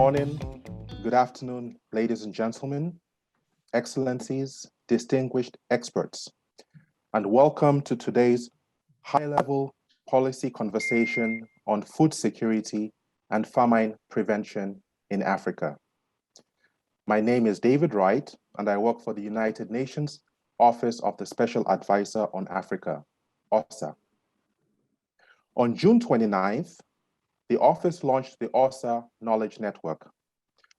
morning, good afternoon, ladies and gentlemen, excellencies, distinguished experts, and welcome to today's high-level policy conversation on food security and famine prevention in Africa. My name is David Wright, and I work for the United Nations Office of the Special Advisor on Africa, OSAA. On June 29th, the office launched the OSAA Knowledge Network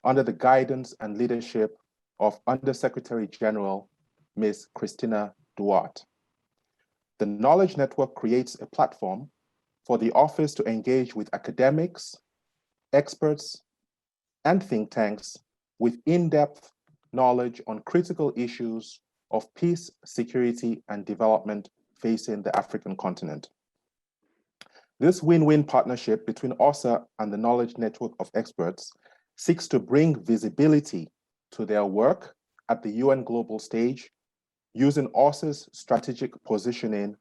under the guidance and leadership of Undersecretary General Ms. Christina Drought. The Knowledge Network creates a platform for the office to engage with academics, experts, and think tanks with in-depth knowledge on critical issues of peace, security, and development facing the African continent. This win-win partnership between OSAA and the Knowledge Network of Experts seeks to bring visibility to their work at the UN global stage using OSAA's strategic positioning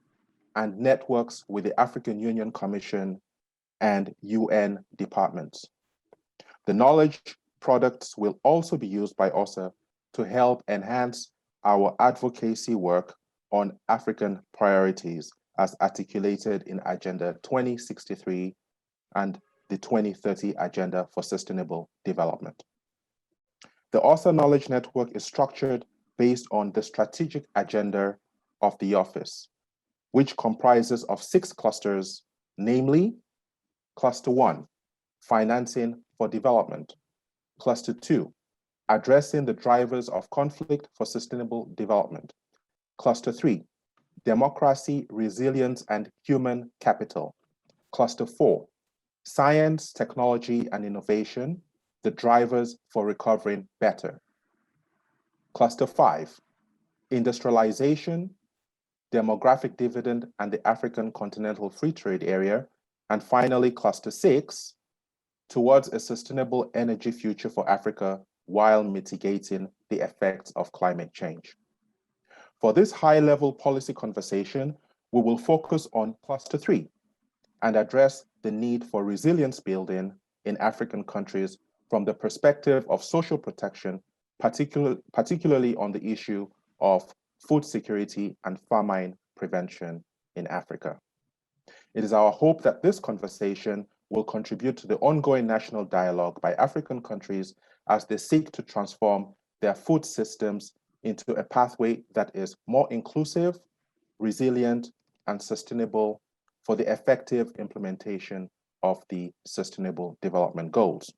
and networks with the African Union Commission and UN departments. The knowledge products will also be used by OSAA to help enhance our advocacy work on African priorities as articulated in Agenda 2063 and the 2030 Agenda for Sustainable Development. The OSAA Knowledge Network is structured based on the strategic agenda of the office, which comprises of 6 clusters, namely, Cluster 1, Financing for Development, Cluster 2, Addressing the Drivers of Conflict for Sustainable Development, Cluster 3, Democracy, Resilience, and Human Capital. Cluster 4, Science, Technology, and Innovation, the Drivers for Recovering Better. Cluster 5, Industrialization, Demographic Dividend, and the African Continental Free Trade Area. And finally, Cluster 6, Towards a Sustainable Energy Future for Africa while mitigating the effects of climate change. For this high-level policy conversation, we will focus on Cluster 3 and address the need for resilience building in African countries from the perspective of social protection, particularly on the issue of food security and famine prevention in Africa. It is our hope that this conversation will contribute to the ongoing national dialogue by African countries as they seek to transform their food systems into a pathway that is more inclusive, resilient, and sustainable for the effective implementation of the Sustainable Development Goals.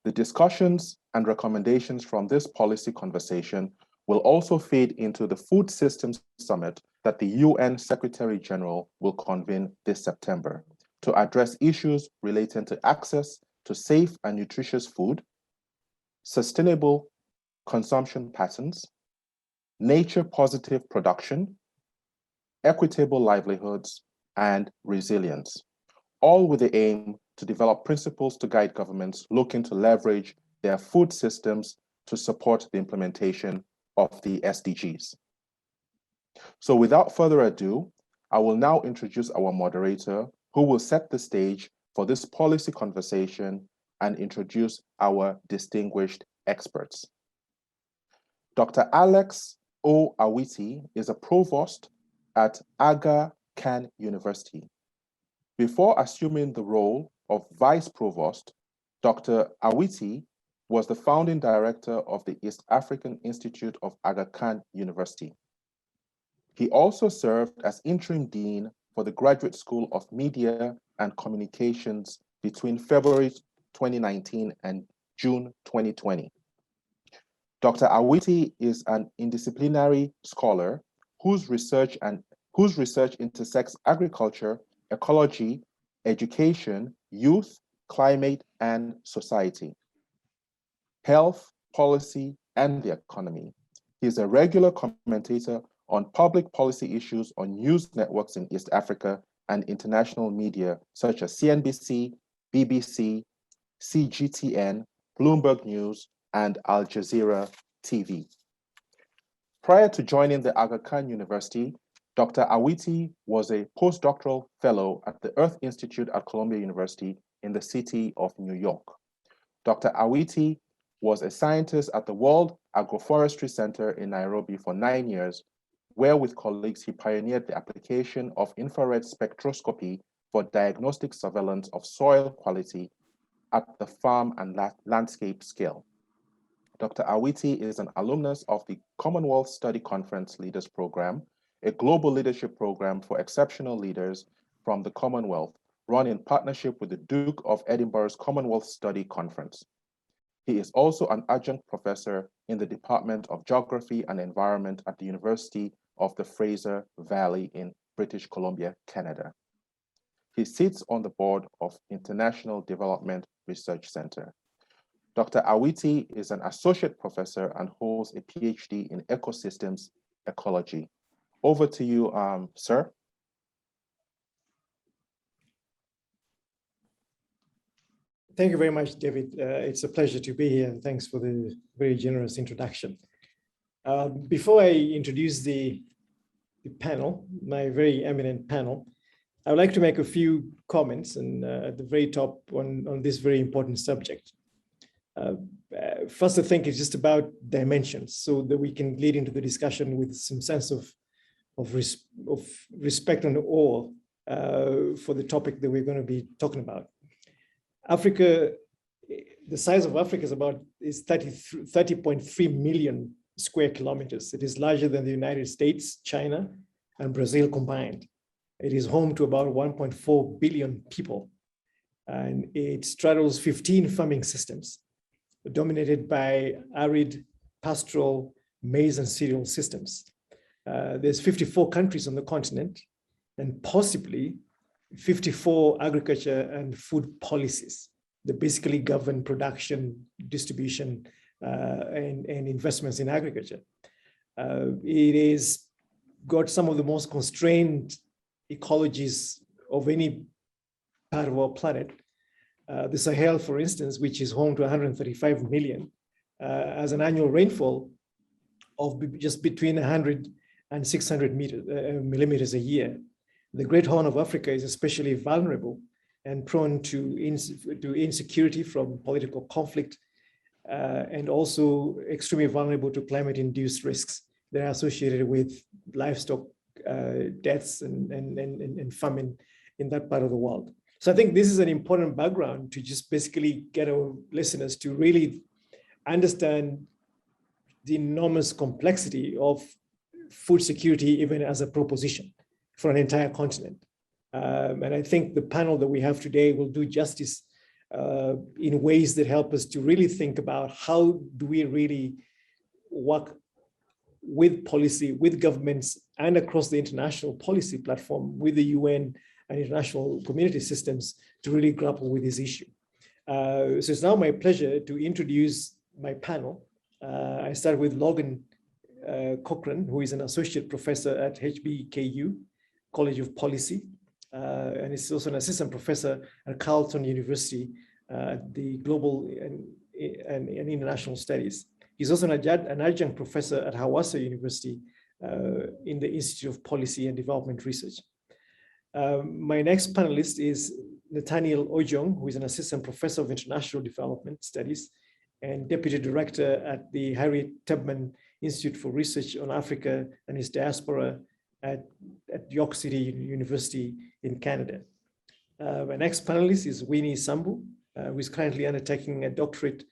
The discussions and recommendations from this policy conversation will also feed into the Food Systems Summit that the UN Secretary General will convene this September to address issues relating to access to safe and nutritious food, sustainable consumption patterns, nature-positive production, equitable livelihoods, and resilience, all with the aim to develop principles to guide governments looking to leverage their food systems to support the implementation of the SDGs. So without further ado, I will now introduce our moderator who will set the stage for this policy conversation and introduce our distinguished experts. Dr. Alex O. Awiti is a provost at Aga Khan University. Before assuming the role of vice provost, Dr. Awiti was the founding director of the East African Institute of Aga Khan University. He also served as interim dean for the Graduate School of Media and Communications between February 2019 and June 2020. Dr. Awiti is an interdisciplinary scholar whose research intersects agriculture, ecology, education, youth, climate, and society, health, policy, and the economy. He is a regular commentator on public policy issues on news networks in East Africa and international media such as CNBC, BBC, CGTN, Bloomberg News, and Al Jazeera TV. Prior to joining the Aga Khan University, Dr. Awiti was a postdoctoral fellow at the Earth Institute at Columbia University in the city of New York, Dr. Awiti was a scientist at the World Agroforestry Center in Nairobi for 9 years, where with colleagues he pioneered the application of infrared spectroscopy for diagnostic surveillance of soil quality at the farm and landscape scale. Dr. Awiti is an alumnus of the Commonwealth Study Conference Leaders Program, a global leadership program for exceptional leaders from the Commonwealth, run in partnership with the Duke of Edinburgh's Commonwealth Study Conference. He is also an adjunct professor in the Department of Geography and Environment at the University of the Fraser Valley in British Columbia, Canada. He sits on the board of International Development Research Center. Dr. Awiti is an associate professor and holds a PhD in ecosystems ecology. Over to you, sir. Thank you very much, David. It's a pleasure to be here, and thanks for the very generous introduction. Before I introduce the panel, my very eminent panel, I would like to make a few comments and at the very top on this very important subject. First, I think it's just about dimensions so that we can lead into the discussion with some sense of respect and awe for the topic that we're going to be talking about. Africa, the size of Africa is 30.3 million square kilometers. It is larger than the United States, China, and Brazil combined. It is home to about 1.4 billion people, and it straddles 15 farming systems, dominated by arid, pastoral, maize and cereal systems. There's 54 countries on the continent, and possibly 54 agriculture and food policies that basically govern production, distribution, and investments in agriculture. It is got some of the most constrained ecologies of any part of our planet. The Sahel, for instance, which is home to 135 million, has an annual rainfall of just between 100 and 600 millimeters a year. The Great Horn of Africa is especially vulnerable and prone to insecurity from political conflict, and also extremely vulnerable to climate-induced risks that are associated with livestock deaths and famine in that part of the world. So I think this is an important background to just basically get our listeners to really understand the enormous complexity of food security, even as a proposition for an entire continent. And I think the panel that we have today will do justice in ways that help us to really think about how do we really work with policy, with governments, and across the international policy platform with the UN and international community systems to really grapple with this issue. So it's now my pleasure to introduce my panel. I start with Logan Cochran, who is an associate professor at HBKU College of Policy, and is also an assistant professor at Carleton University, the Global and International Studies. He's also an adjunct professor at Hawassa University in the Institute of Policy and Development Research. My next panelist is Nathaniel Ojong, who is an assistant professor of international development studies and deputy director at the Harriet Tubman Institute for Research on Africa and its diaspora at York City University in Canada. My next panelist is Winnie Sambu, who is currently undertaking a doctorate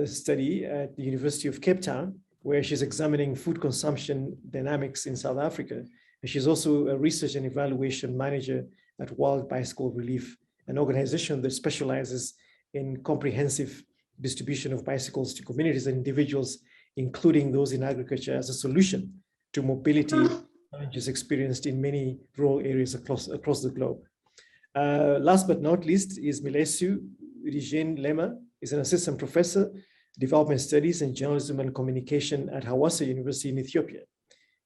study at the University of Cape Town, where she's examining food consumption dynamics in South Africa. And she's also a research and evaluation manager at World Bicycle Relief, an organization that specializes in comprehensive distribution of bicycles to communities and individuals, including those in agriculture, as a solution to mobility challenges experienced in many rural areas across the globe. Last but not least is Milesu Regine Lema, is an assistant professor, development studies and journalism and communication at Hawassa University in Ethiopia.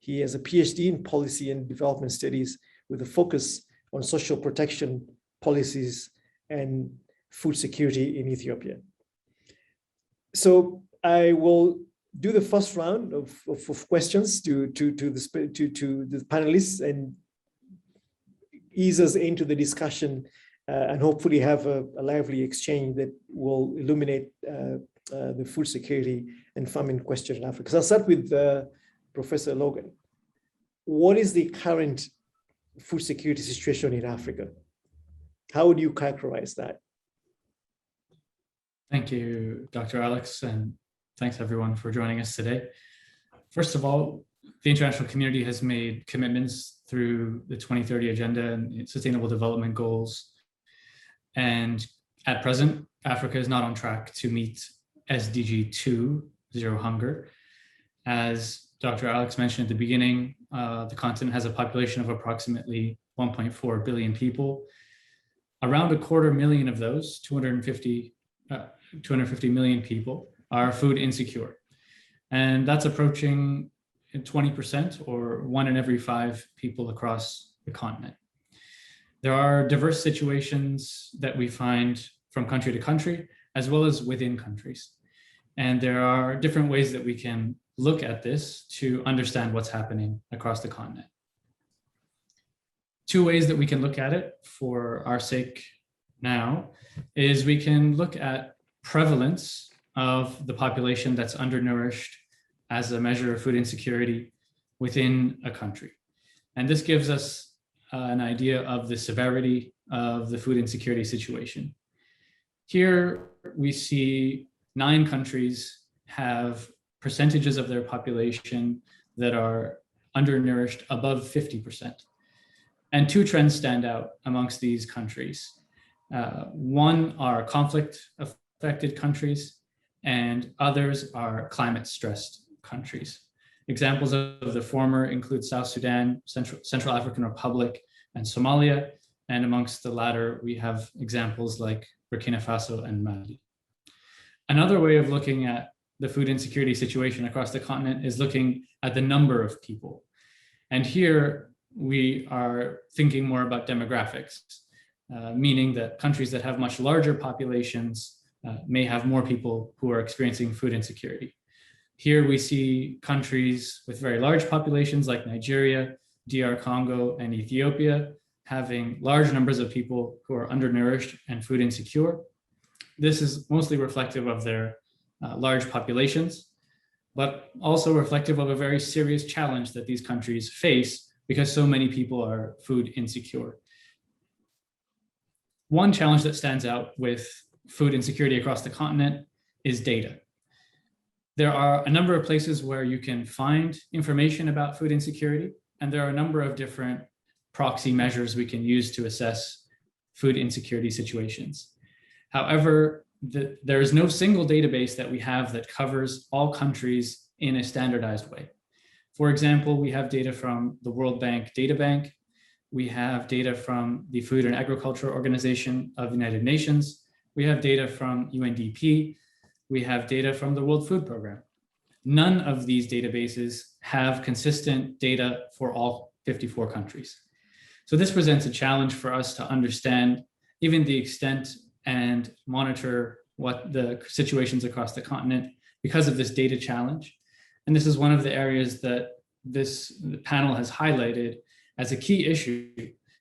He has a PhD in policy and development studies with a focus on social protection policies and food security in Ethiopia. So I will do the first round of questions to the panelists and ease us into the discussion and hopefully have a lively exchange that will illuminate the food security and famine question in Africa. So I'll start with Professor Logan. What is the current food security situation in Africa? How would you characterize that? Thank you, Dr. Alex, and thanks everyone for joining us today. First of all, the international community has made commitments through the 2030 Agenda and Sustainable Development Goals. And at present, Africa is not on track to meet SDG 2, zero hunger. As Dr. Alex mentioned at the beginning, the continent has a population of approximately 1.4 billion people. Around 250,000 of those, 250 million people, are food insecure. And that's approaching 20%, or 1 in every 5 people across the continent. There are diverse situations that we find from country to country, as well as within countries. And there are different ways that we can look at this to understand what's happening across the continent. 2 ways that we can look at it for our sake now is we can look at prevalence of the population that's undernourished as a measure of food insecurity within a country. And this gives us an idea of the severity of the food insecurity situation. Here we see 9 countries have percentages of their population that are undernourished above 50%. And 2 trends stand out amongst these countries. One are conflict-affected countries, and others are climate-stressed countries. Examples of the former include South Sudan, Central African Republic, and Somalia. And amongst the latter, we have examples like Burkina Faso and Mali. Another way of looking at the food insecurity situation across the continent is looking at the number of people. And here we are thinking more about demographics, meaning that countries that have much larger populations may have more people who are experiencing food insecurity. Here we see countries with very large populations like Nigeria, DR Congo, and Ethiopia having large numbers of people who are undernourished and food insecure. This is mostly reflective of their large populations, but also reflective of a very serious challenge that these countries face because so many people are food insecure. One challenge that stands out with food insecurity across the continent is data. There are a number of places where you can find information about food insecurity, and there are a number of different proxy measures we can use to assess food insecurity situations. However, there is no single database that we have that covers all countries in a standardized way. For example, we have data from the World Bank Data Bank. We have data from the Food and Agriculture Organization of the United Nations. We have data from UNDP. We have data from the World Food Program. None of these databases have consistent data for all 54 countries. So this presents a challenge for us to understand even the extent and monitor what the situations across the continent because of this data challenge. And this is one of the areas that the panel has highlighted as a key issue.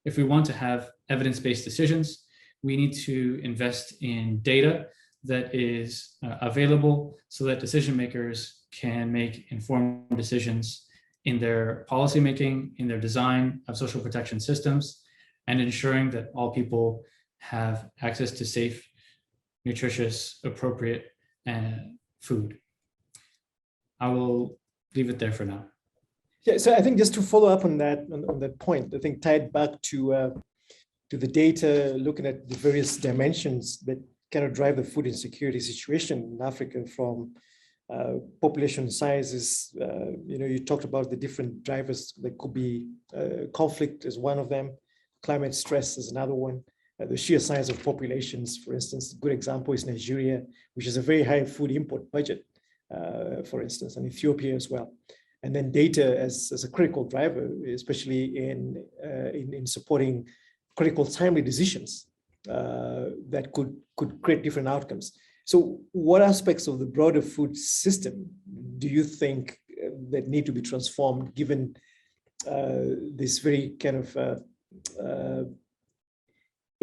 If we want to have evidence-based decisions, we need to invest in data that is available so that decision makers can make informed decisions in their policymaking, in their design of social protection systems, and ensuring that all people have access to safe, nutritious, appropriate food. I will leave it there for now. Yeah, so I think just to follow up on that point, I think tied back to the data, looking at the various dimensions that kind of drive the food insecurity situation in Africa, from population sizes. You talked about the different drivers that could be conflict is one of them, climate stress is another one. The sheer size of populations, for instance, a good example is Nigeria, which is a very high food import budget, for instance, and Ethiopia as well. And then data as a critical driver, especially in supporting critical timely decisions that could create different outcomes. So what aspects of the broader food system do you think that need to be transformed given this very kind of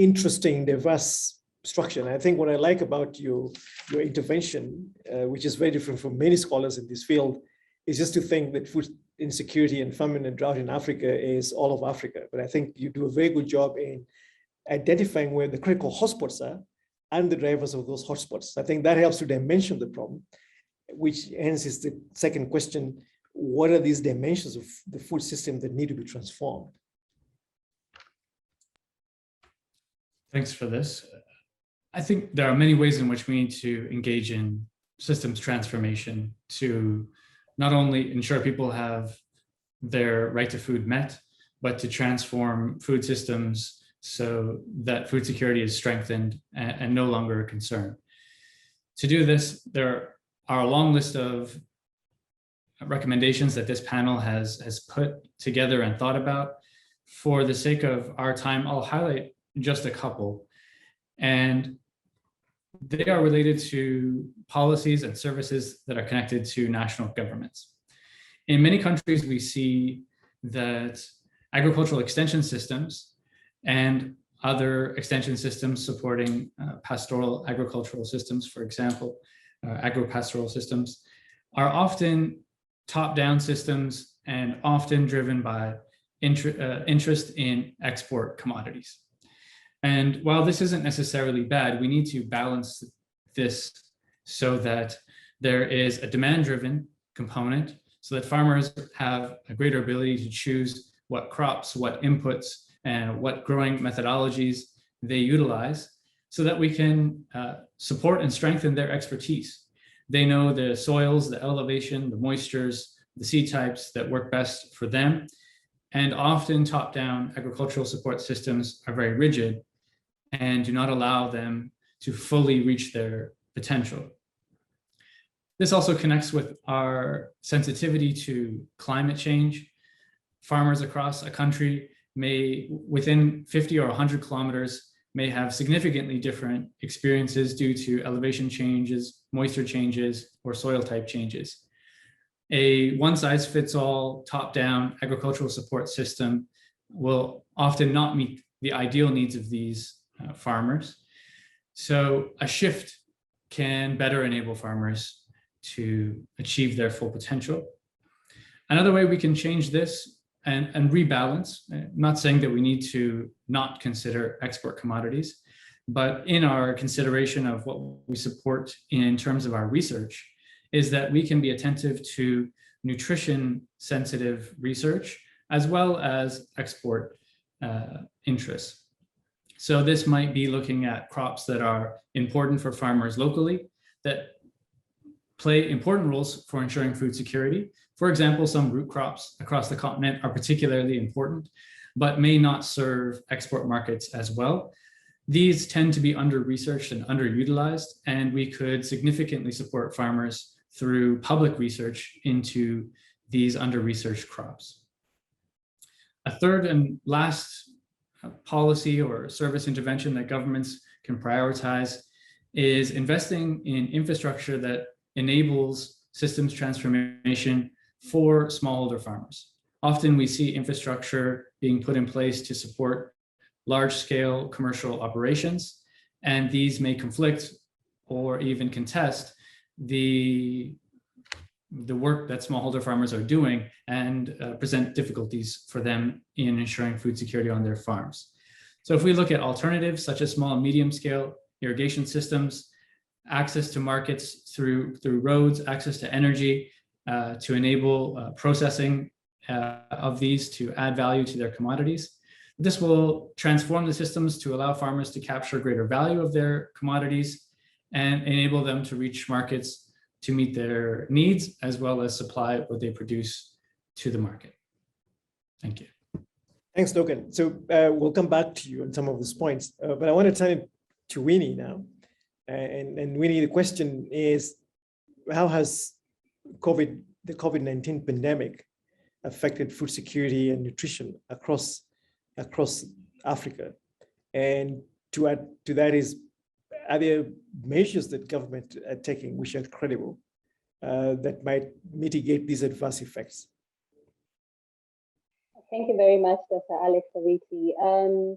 interesting, diverse structure. And I think what I like about your intervention, which is very different from many scholars in this field, is just to think that food insecurity and famine and drought in Africa is all of Africa. But I think you do a very good job in identifying where the critical hotspots are and the drivers of those hotspots. I think that helps to dimension the problem, which hence is the second question: what are these dimensions of the food system that need to be transformed? Thanks for this. I think there are many ways in which we need to engage in systems transformation to not only ensure people have their right to food met, but to transform food systems so that food security is strengthened and no longer a concern. To do this, there are a long list of recommendations that this panel has put together and thought about. For the sake of our time, I'll highlight just a couple. And they are related to policies and services that are connected to national governments. In many countries, we see that agricultural extension systems and other extension systems supporting pastoral agricultural systems, for example, agro-pastoral systems, are often top-down systems and often driven by interest in export commodities. And while this isn't necessarily bad, we need to balance this so that there is a demand-driven component so that farmers have a greater ability to choose what crops, what inputs, and what growing methodologies they utilize so that we can support and strengthen their expertise. They know the soils, the elevation, the moistures, the seed types that work best for them. And often top-down agricultural support systems are very rigid and do not allow them to fully reach their potential. This also connects with our sensitivity to climate change. Farmers across a country may, within 50 or 100 kilometers, may have significantly different experiences due to elevation changes, moisture changes, or soil type changes. A one-size-fits-all top-down agricultural support system will often not meet the ideal needs of these farmers. So a shift can better enable farmers to achieve their full potential. Another way we can change this and rebalance, I'm not saying that we need to not consider export commodities, but in our consideration of what we support in terms of our research, is that we can be attentive to nutrition sensitive research as well as export interests. So this might be looking at crops that are important for farmers locally, that play important roles for ensuring food security. For example, some root crops across the continent are particularly important, but may not serve export markets as well. These tend to be under-researched and underutilized, and we could significantly support farmers through public research into these under-researched crops. A third and last policy or service intervention that governments can prioritize is investing in infrastructure that enables systems transformation for smallholder farmers. Often we see infrastructure being put in place to support large-scale commercial operations, and these may conflict or even contest the work that smallholder farmers are doing and present difficulties for them in ensuring food security on their farms. So if we look at alternatives such as small and medium scale irrigation systems, access to markets through roads, access to energy to enable processing of these to add value to their commodities. This will transform the systems to allow farmers to capture greater value of their commodities and enable them to reach markets to meet their needs, as well as supply what they produce to the market. Thank you. Thanks, Logan. So we'll come back to you on some of these points, but I want to turn it to Winnie now. And Winnie, the question is, how has the COVID-19 pandemic affected food security and nutrition across Africa? And to add to that is, are there measures that government are taking which are credible that might mitigate these adverse effects? Thank you very much, Dr. Alex Averting.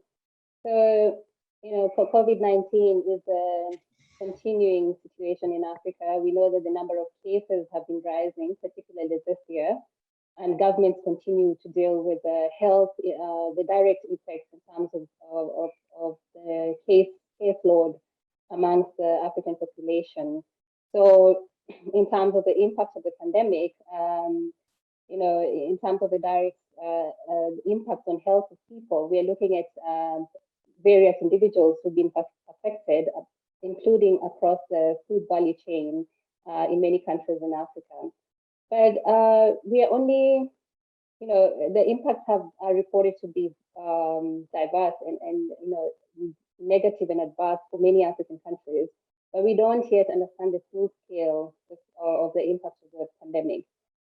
So COVID-19 is a continuing situation in Africa. We know that the number of cases have been rising, particularly this year, and governments continue to deal with the health, the direct effects in terms of the caseload amongst the African population. So in terms of the impact of the pandemic, in terms of the direct impact on health of people, we are looking at various individuals who've been affected, including across the food value chain in many countries in Africa. But we are only, the impacts are reported to be diverse and negative and adverse for many African countries, but we don't yet understand the full scale of the impact of the pandemic.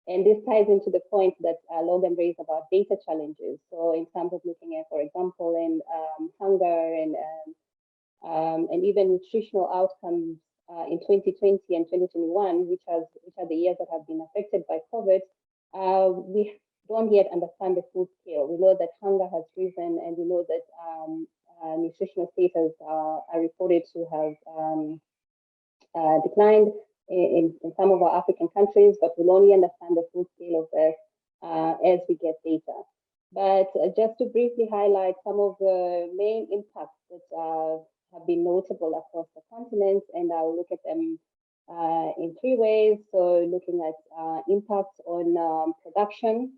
And this ties into the point that Logan raised about data challenges. So in terms of looking at, for example, in hunger and even nutritional outcomes in 2020 and 2021, which are the years that have been affected by COVID, we don't yet understand the full scale. We know that hunger has risen, and we know that nutritional status are reported to have declined in some of our African countries, but we'll only understand the full scale of this as we get data. But just to briefly highlight some of the main impacts that have been notable across the continent, and I'll look at them in three ways. So looking at impacts on production,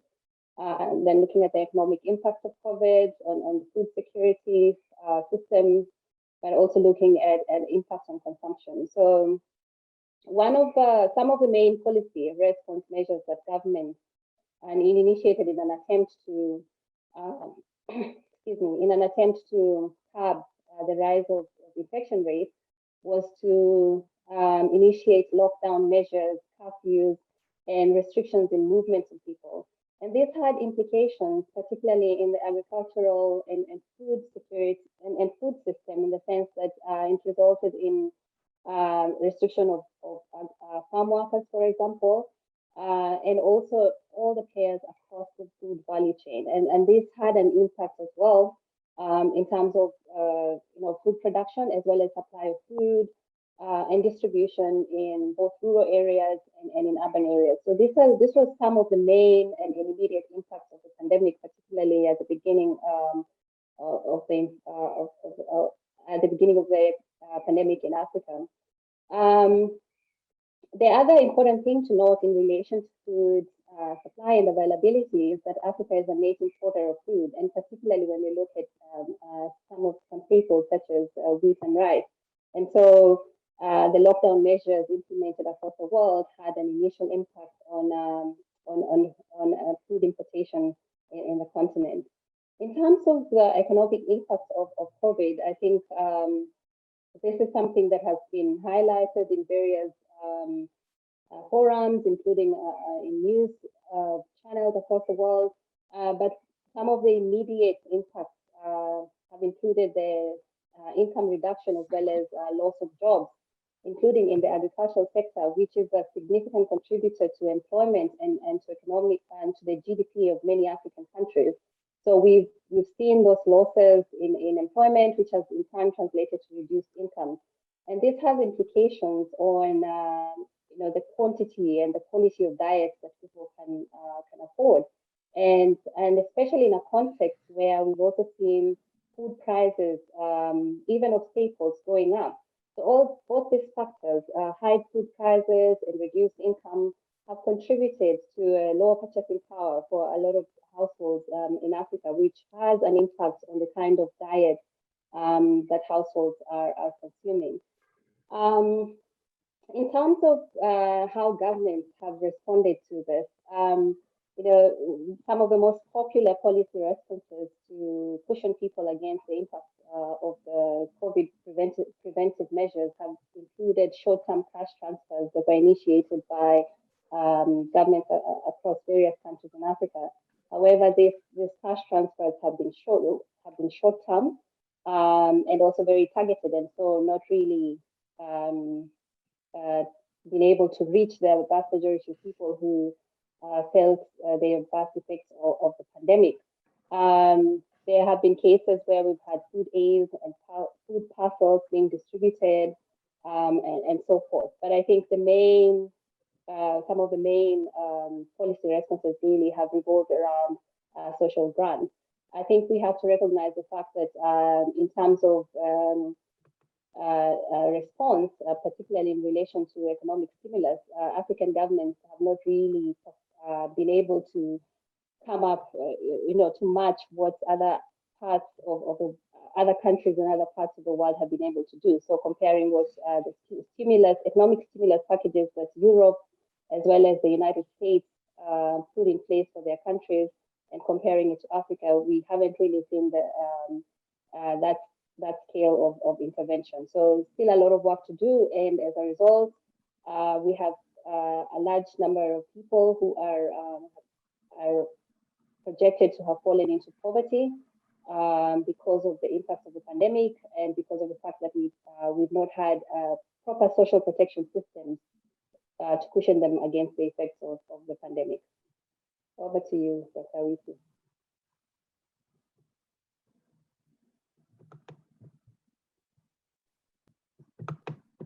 and then looking at the economic impact of COVID on the food security system, but also looking at impacts on consumption. So some of the main policy response measures that government initiated in an attempt to curb the rise of infection rates was to initiate lockdown measures, curfews, and restrictions in movements of people. And this had implications, particularly in the agricultural and food security and food system, in the sense that it resulted in restriction of farm workers, for example, and also all the players across the food value chain. And this had an impact as well in terms of food production, as well as supply of food and distribution in both rural areas and in urban areas. So this was some of the main and immediate impacts of the pandemic, particularly at the beginning of the pandemic in Africa. The other important thing to note in relation to food supply and availability is that Africa is a net importer of food, and particularly when we look at some staples such as wheat and rice. And so the lockdown measures implemented across the world had an initial impact on food importation in the continent. In terms of the economic impact of COVID, I think this is something that has been highlighted in various forums, including in news channels across the world. But some of the immediate impacts have included the income reduction as well as loss of jobs, including in the agricultural sector, which is a significant contributor to employment and to economic and to the GDP of many African countries. So we've seen those losses in employment, which has in turn translated to reduced income. And this has implications on the quantity and the quality of diets that people can afford. And especially in a context where we've also seen food prices, even of staples, going up. So both these factors, high food prices and reduced income, have contributed to a lower purchasing power for a lot of households in Africa, which has an impact on the kind of diet that households are consuming. In terms of how governments have responded to this, some of the most popular policy responses to cushion people against the impact of the COVID preventive measures have included short-term cash transfers that were initiated by governments across various countries in Africa. However, these cash transfers have been short-term and also very targeted, and so not really been able to reach the vast majority of people who felt the vast effects of the pandemic. There have been cases where we've had food aids and food parcels being distributed, and so forth. But I think some of the main policy responses really have revolved around social grants. I think we have to recognize the fact that in terms of response, particularly in relation to economic stimulus, African governments have not really been able to come up, to match what other parts of the other countries and other parts of the world have been able to do. So comparing what the economic stimulus packages that Europe as well as the United States put in place for their countries and comparing it to Africa, we haven't really seen that scale of intervention. So still a lot of work to do, and as a result, we have a large number of people who are projected to have fallen into poverty because of the impact of the pandemic and because of the fact that we've not had proper social protection systems to cushion them against the effects of the pandemic. Over to you, Dr. Witi.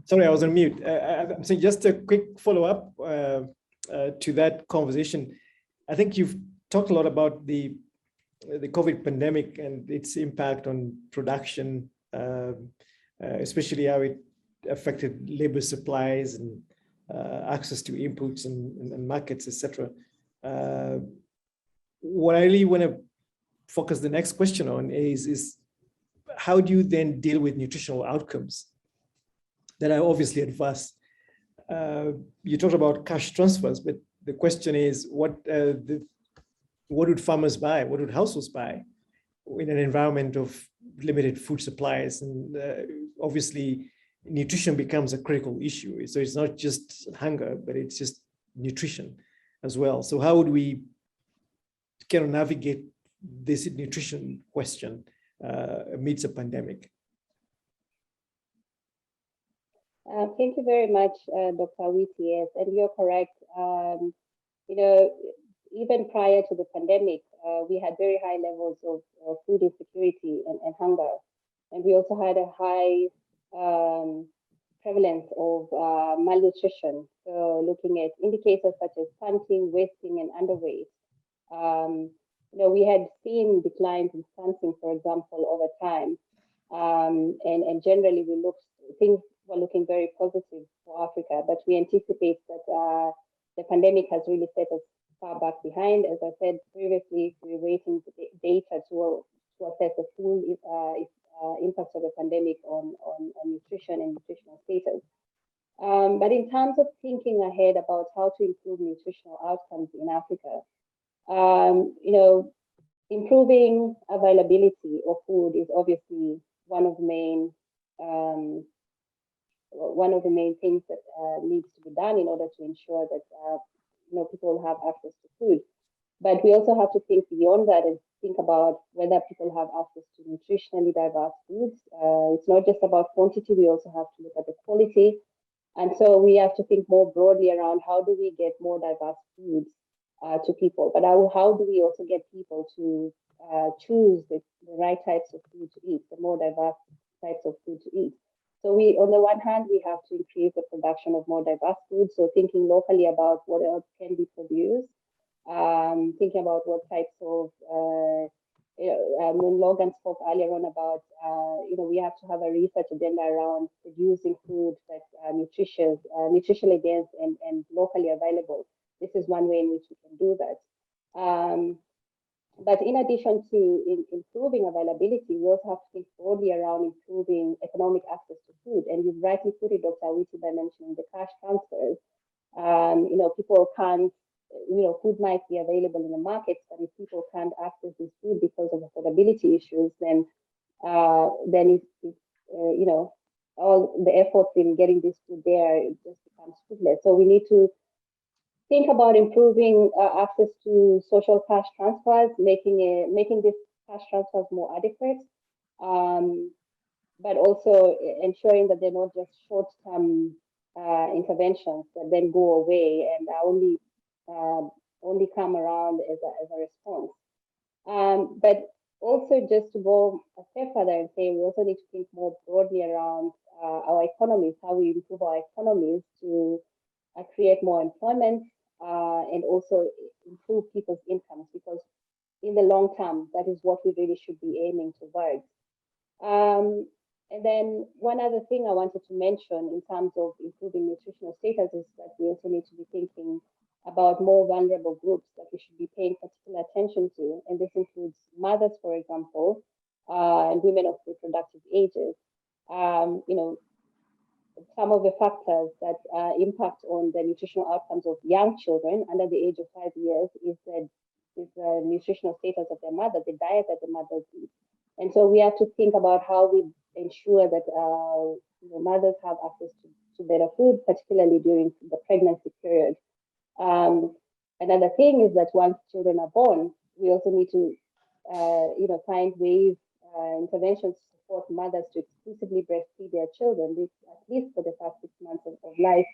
Sorry, I was on mute. I'm saying just a quick follow-up to that conversation. I think you've talked a lot about the COVID pandemic and its impact on production, especially how it affected labor supplies and access to inputs and markets, etc. What I really want to focus the next question on is how do you then deal with nutritional outcomes that are obviously adverse? You talked about cash transfers, but the question is, what would farmers buy? What would households buy in an environment of limited food supplies? And obviously, nutrition becomes a critical issue. So it's not just hunger, but it's just nutrition as well. So how would we kind of navigate this nutrition question amidst a pandemic? Thank you very much, Dr. Witi. Yes, and you're correct. Even prior to the pandemic, we had very high levels of food insecurity and hunger. And we also had a high prevalence of malnutrition. So looking at indicators such as stunting, wasting, and underweight. We had seen declines in stunting, for example, over time. And generally, things were looking very positive for Africa, but we anticipate that the pandemic has really set us far back behind. As I said previously, we're waiting for data to assess the full impacts of the pandemic on nutrition and nutritional status. But in terms of thinking ahead about how to improve nutritional outcomes in Africa, improving availability of food is obviously one of the main things that needs to be done in order to ensure that people have access to food. But we also have to think beyond that and think about whether people have access to nutritionally diverse foods. It's not just about quantity, we also have to look at the quality. And so we have to think more broadly around how do we get more diverse foods to people, but how do we also get people to choose the right types of food to eat, the more diverse types of food to eat. So on the one hand, we have to increase the production of more diverse foods. So thinking locally about what else can be produced, thinking about what types of, when Logan spoke earlier on about, we have to have a research agenda around producing food that's nutritious, nutritionally dense and locally available. This is one way in which we can do that. But in addition to improving availability, we also have to think broadly around improving economic access to food. And you've rightly put it, Dr. Witi, by mentioning the cash transfers. People can't, food might be available in the markets, but if people can't access this food because of affordability issues, then all the efforts in getting this food there, it just becomes fruitless. So we need to think about improving access to social cash transfers, making these cash transfers more adequate, but also ensuring that they're not just short-term interventions that then go away and only come around as a response. But also just to go a step further and say we also need to think more broadly around our economies, how we improve our economies to create more employment and also improve people's incomes, because in the long term, that is what we really should be aiming towards. And then one other thing I wanted to mention in terms of improving nutritional status is that we also need to be thinking about more vulnerable groups that we should be paying particular attention to. And this includes mothers, for example, and women of reproductive ages. You know, some of the factors that impact on the nutritional outcomes of young children under the age of 5 years is the nutritional status of their mother, the diet that the mothers eat. And so we have to think about how we ensure that mothers have access to better food, particularly during the pregnancy period. Another thing is that once children are born, we also need to find ways, interventions to support mothers to exclusively breastfeed their children, at least for the first 6 months of life.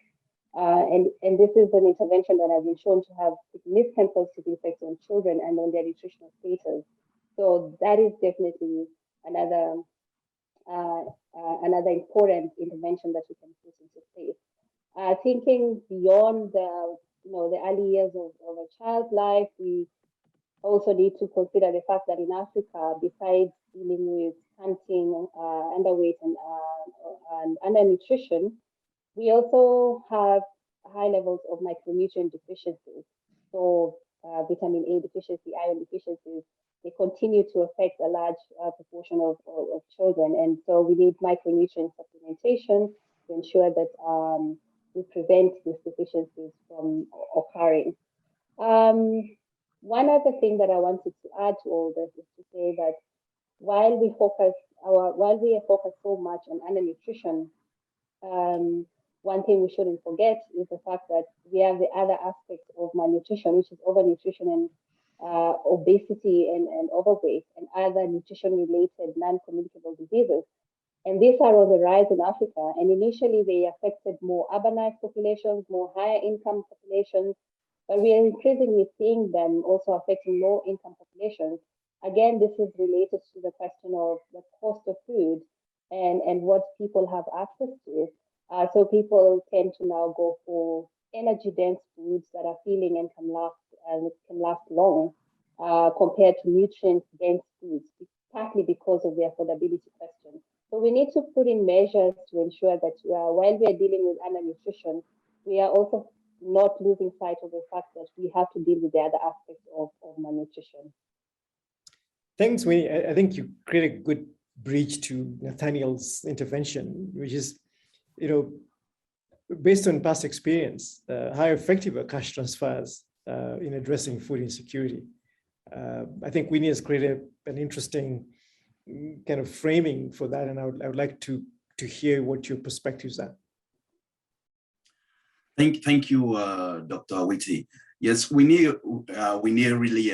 And this is an intervention that has been shown to have significant positive effects on children and on their nutritional status. So that is definitely another important intervention that we can put into place. Thinking beyond the early years of a child's life, we also need to consider the fact that in Africa, besides dealing with stunting, underweight, and undernutrition, we also have high levels of micronutrient deficiencies. So vitamin A deficiency, iron deficiencies, they continue to affect a large proportion of children. And so we need micronutrient supplementation to ensure that we prevent these deficiencies from occurring. One other thing that I wanted to add to all this is to say that while we are focused so much on undernutrition, one thing we shouldn't forget is the fact that we have the other aspects of malnutrition, which is overnutrition and obesity and overweight and other nutrition-related non-communicable diseases. And these are on the rise in Africa. And initially, they affected more urbanized populations, more higher income populations, but we are increasingly seeing them also affecting low income populations. Again, this is related to the question of the cost of food and what people have access to. So people tend to now go for energy-dense foods that are filling and can last long, compared to nutrient-dense foods, partly because of the affordability question. So we need to put in measures to ensure that while we are dealing with undernutrition, we are also not losing sight of the fact that we have to deal with the other aspects of malnutrition. Thanks, Winnie. I think you create a good bridge to Nathaniel's intervention, which is, based on past experience, how effective are cash transfers in addressing food insecurity. I think Winnie has created an interesting kind of framing for that, and I would like to hear what your perspectives are. Thank you, Dr. Whitty. Yes, Winnie really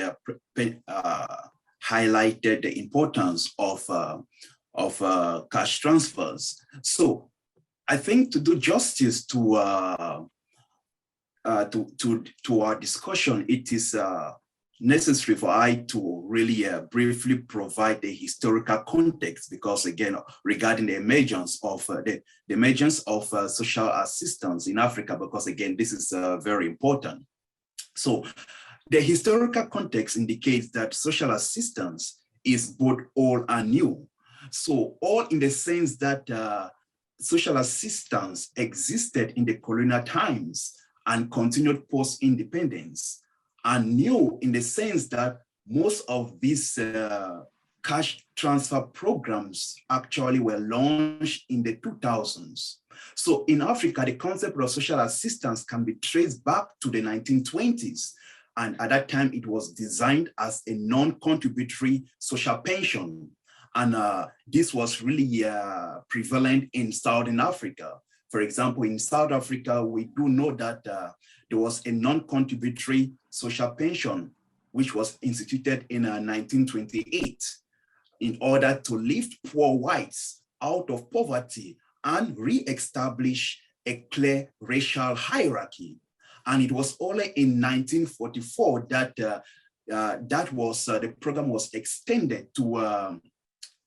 highlighted the importance of cash transfers. So I think to do justice to our discussion, it is necessary for I to really briefly provide the historical context, because again, regarding the emergence of social assistance in Africa, because again, this is very important. So the historical context indicates that social assistance is both old and new. So old in the sense that social assistance existed in the colonial times and continued post-independence, and new in the sense that most of these cash transfer programs actually were launched in the 2000s. So in Africa, the concept of social assistance can be traced back to the 1920s. And at that time, it was designed as a non-contributory social pension. And this was really prevalent in Southern Africa. For example, in South Africa, we do know that there was a non-contributory social pension, which was instituted in 1928 in order to lift poor whites out of poverty and re-establish a clear racial hierarchy. And it was only in 1944 that the program was extended to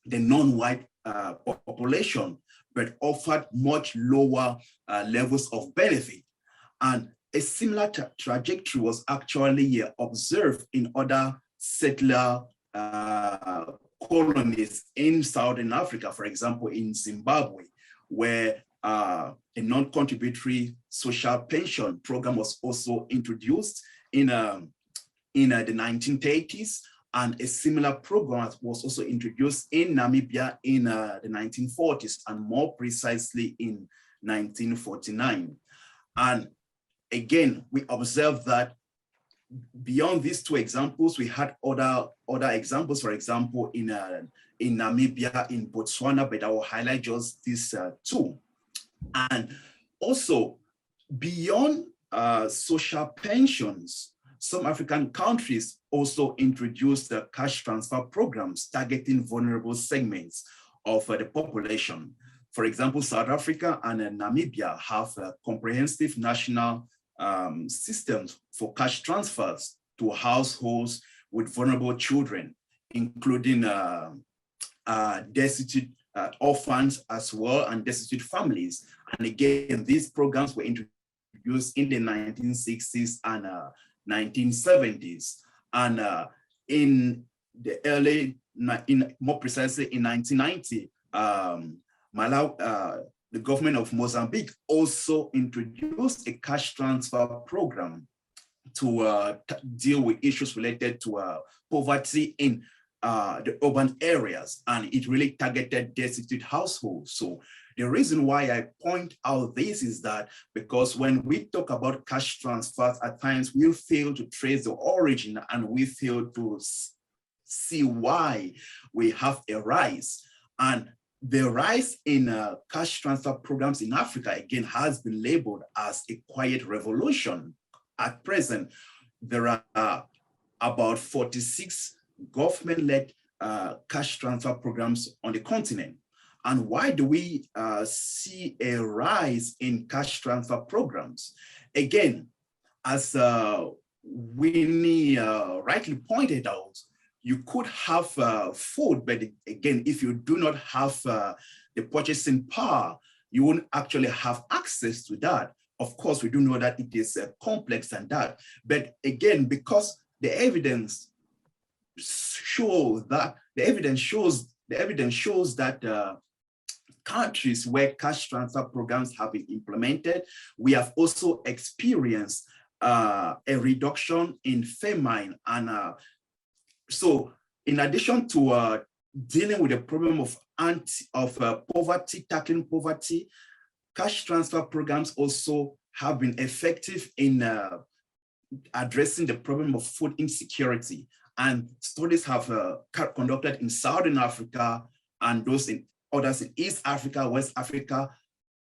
the non-white population, but offered much lower levels of benefit. And a similar trajectory was actually observed in other settler colonies in Southern Africa, for example, in Zimbabwe, where a non-contributory social pension program was also introduced in the 1930s, and a similar program was also introduced in Namibia in the 1940s, and more precisely in 1949. And again, we observed that beyond these two examples, we had other examples, for example, in Namibia, in Botswana, but I will highlight just these two. And also, beyond social pensions, some African countries also introduced cash transfer programs targeting vulnerable segments of the population. For example, South Africa and Namibia have comprehensive national systems for cash transfers to households with vulnerable children, including destitute orphans as well, and destitute families. And again, these programs were introduced in the 1960s and 1970s. And in the more precisely in 1990, the government of Mozambique also introduced a cash transfer program to deal with issues related to poverty in the urban areas, and it really targeted destitute households. So the reason why I point out this is that because when we talk about cash transfers, at times we'll fail to trace the origin, and we fail to see why we have a rise. And the rise in cash transfer programs in Africa, again, has been labeled as a quiet revolution. At present, there are about 46 government-led cash transfer programs on the continent. And why do we see a rise in cash transfer programs? Again, as Winnie rightly pointed out, you could have food, but again, if you do not have the purchasing power, you won't actually have access to that. Of course, we do know that it is complex than that. But again, because the evidence shows that countries where cash transfer programs have been implemented, we have also experienced a reduction in famine. And so in addition to dealing with the problem of poverty, tackling poverty, cash transfer programs also have been effective in addressing the problem of food insecurity. And studies have conducted in Southern Africa and those in others in East Africa, West Africa,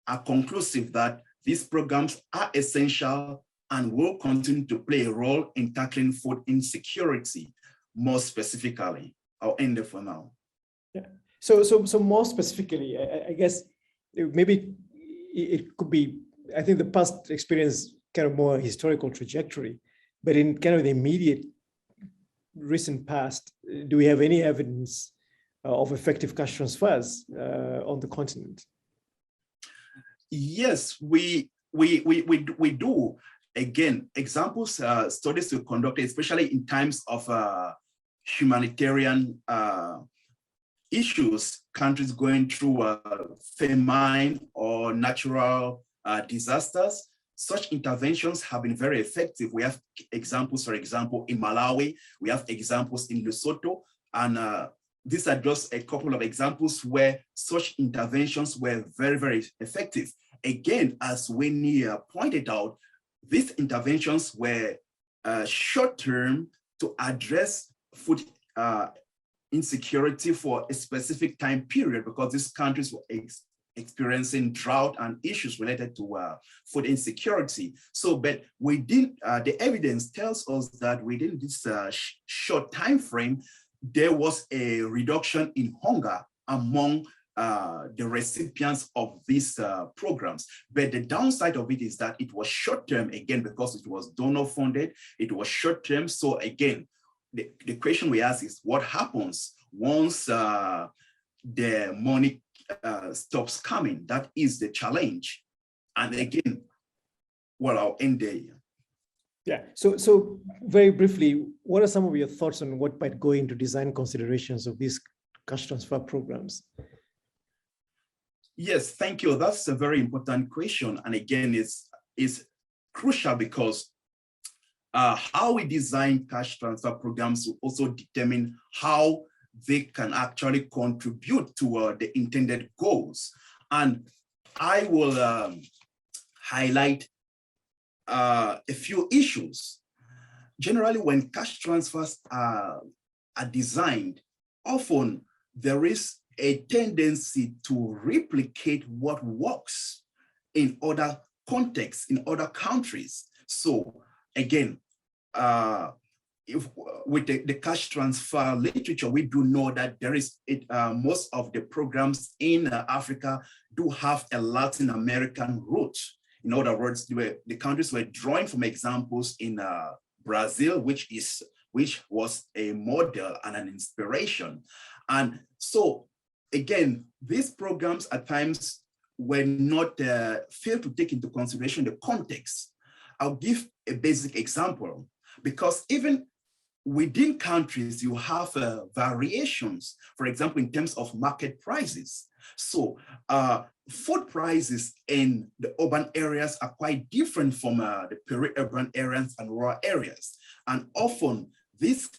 are conclusive that these programs are essential and will continue to play a role in tackling food insecurity. More specifically, I'll end there for now. Yeah. So more specifically, I guess maybe it could be, I think the past experience kind of more historical trajectory, but in kind of the immediate recent past, do we have any evidence of effective cash transfers on the continent? Yes, we do. Again, examples, studies we conducted, especially in times of humanitarian issues, countries going through famine or natural disasters. Such interventions have been very effective. We have examples, for example, in Malawi, we have examples in Lesotho, and these are just a couple of examples where such interventions were very, very effective. Again, as Winnie pointed out, these interventions were short-term to address food insecurity for a specific time period, because these countries were experiencing drought and issues related to food insecurity. So, but within the evidence tells us that within this short time frame, there was a reduction in hunger among the recipients of these programs. But the downside of it is that it was short-term, again, because it was donor funded, it was short-term. So again, the question we ask is, what happens once the money stops coming? That is the challenge. And again, well, I'll end there. Yeah, so very briefly, what are some of your thoughts on what might go into design considerations of these cash transfer programs? Yes, thank you. That's a very important question. And again, it's crucial because how we design cash transfer programs will also determine how they can actually contribute to the intended goals. And I will highlight a few issues. Generally, when cash transfers are designed, often there is a tendency to replicate what works in other contexts, in other countries. So again, with the cash transfer literature, we do know that there is most of the programs in Africa do have a Latin American root. In other words, the countries were drawing from examples in Brazil, which was a model and an inspiration. And so again, these programs at times were not failed to take into consideration the context. I'll give a basic example, because even within countries, you have variations, for example, in terms of market prices. So food prices in the urban areas are quite different from the peri-urban areas and rural areas. And often these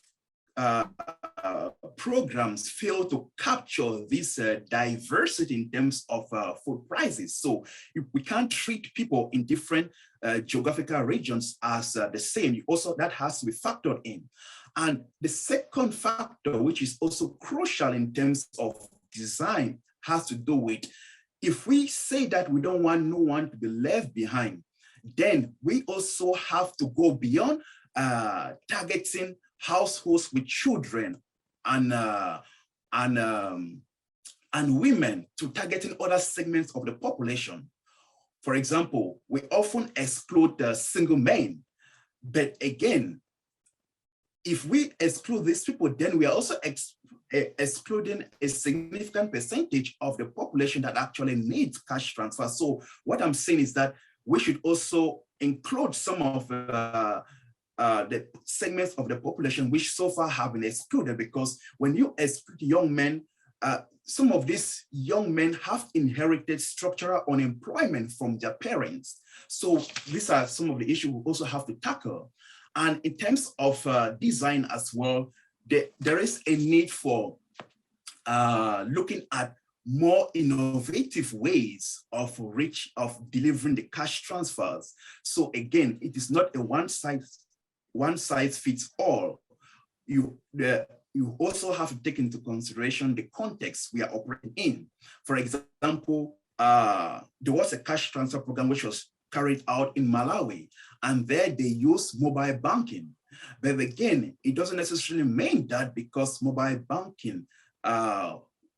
programs fail to capture this diversity in terms of food prices. So we can't treat people in different geographical regions as the same. Also, that has to be factored in. And the second factor, which is also crucial in terms of design, has to do with, if we say that we don't want no one to be left behind, then we also have to go beyond targeting households with children and women to targeting other segments of the population. For example, we often exclude single men, but again, if we exclude these people, then we are also excluding a significant percentage of the population that actually needs cash transfer. So what I'm saying is that we should also include some of the segments of the population which so far have been excluded, because when you exclude young men, some of these young men have inherited structural unemployment from their parents. So these are some of the issues we also have to tackle. And in terms of design as well, there is a need for looking at more innovative ways of delivering the cash transfers. So again, it is not a one size fits all. You also have to take into consideration the context we are operating in. For example, there was a cash transfer program which was carried out in Malawi, and there they use mobile banking. But again, it doesn't necessarily mean that because mobile banking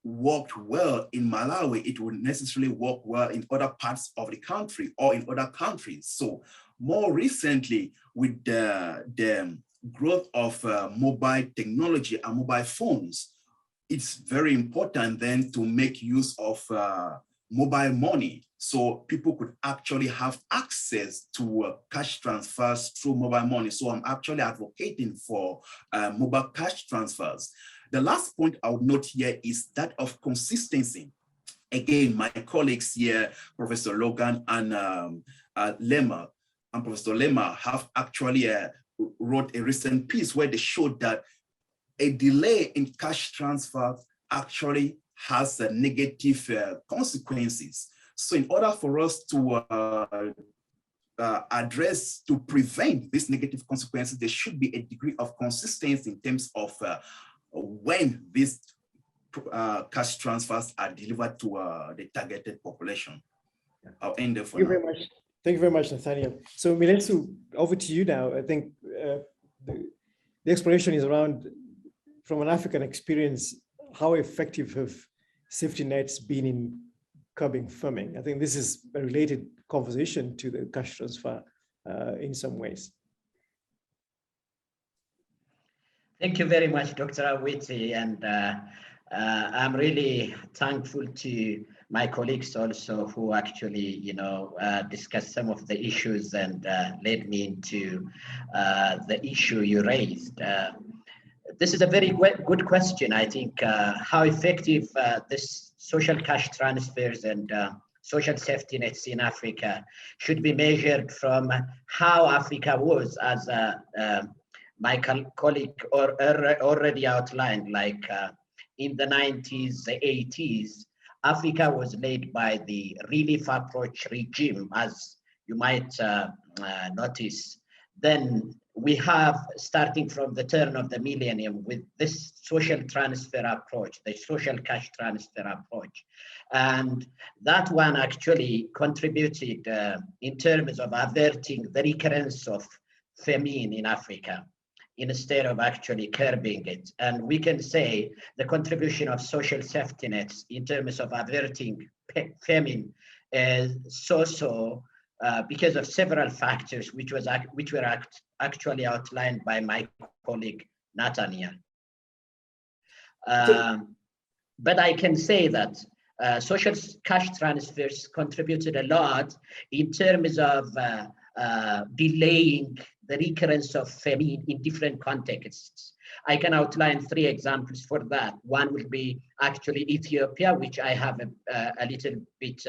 worked well in Malawi, it would necessarily work well in other parts of the country or in other countries. So more recently, with the growth of mobile technology and mobile phones, it's very important then to make use of mobile money, so people could actually have access to cash transfers through mobile money. So I'm actually advocating for mobile cash transfers. The last point I would note here is that of consistency. Again, my colleagues here, Professor Logan and Lema, and Professor Lema have actually wrote a recent piece where they showed that a delay in cash transfer actually has negative consequences. So in order for us to prevent these negative consequences, there should be a degree of consistency in terms of when these cash transfers are delivered to the targeted population. I'll end there for now. Thank you very much. Thank you very much, Nathaniel. So Milensu, over to you now. I think the exploration is around, from an African experience, how effective have safety nets been in curbing famine? I think this is a related conversation to the cash transfer in some ways. Thank you very much, Dr. Awiti, and I'm really thankful to my colleagues also who actually, discussed some of the issues and led me into the issue you raised. This is a very good question. I think how effective this social cash transfers and social safety nets in Africa should be measured from how Africa was, as my colleague already outlined, like in the 90s, the 80s, Africa was led by the relief approach regime, as you might notice. Then we have, starting from the turn of the millennium, with this social transfer approach, the social cash transfer approach. And that one actually contributed in terms of averting the recurrence of famine in Africa, instead of actually curbing it. And we can say the contribution of social safety nets in terms of averting famine is so because of several factors, which were actually outlined by my colleague Nathaniel. But I can say that social cash transfers contributed a lot in terms of delaying the recurrence of famine in different contexts. I can outline 3 examples for that. One will be actually Ethiopia, which I have a little bit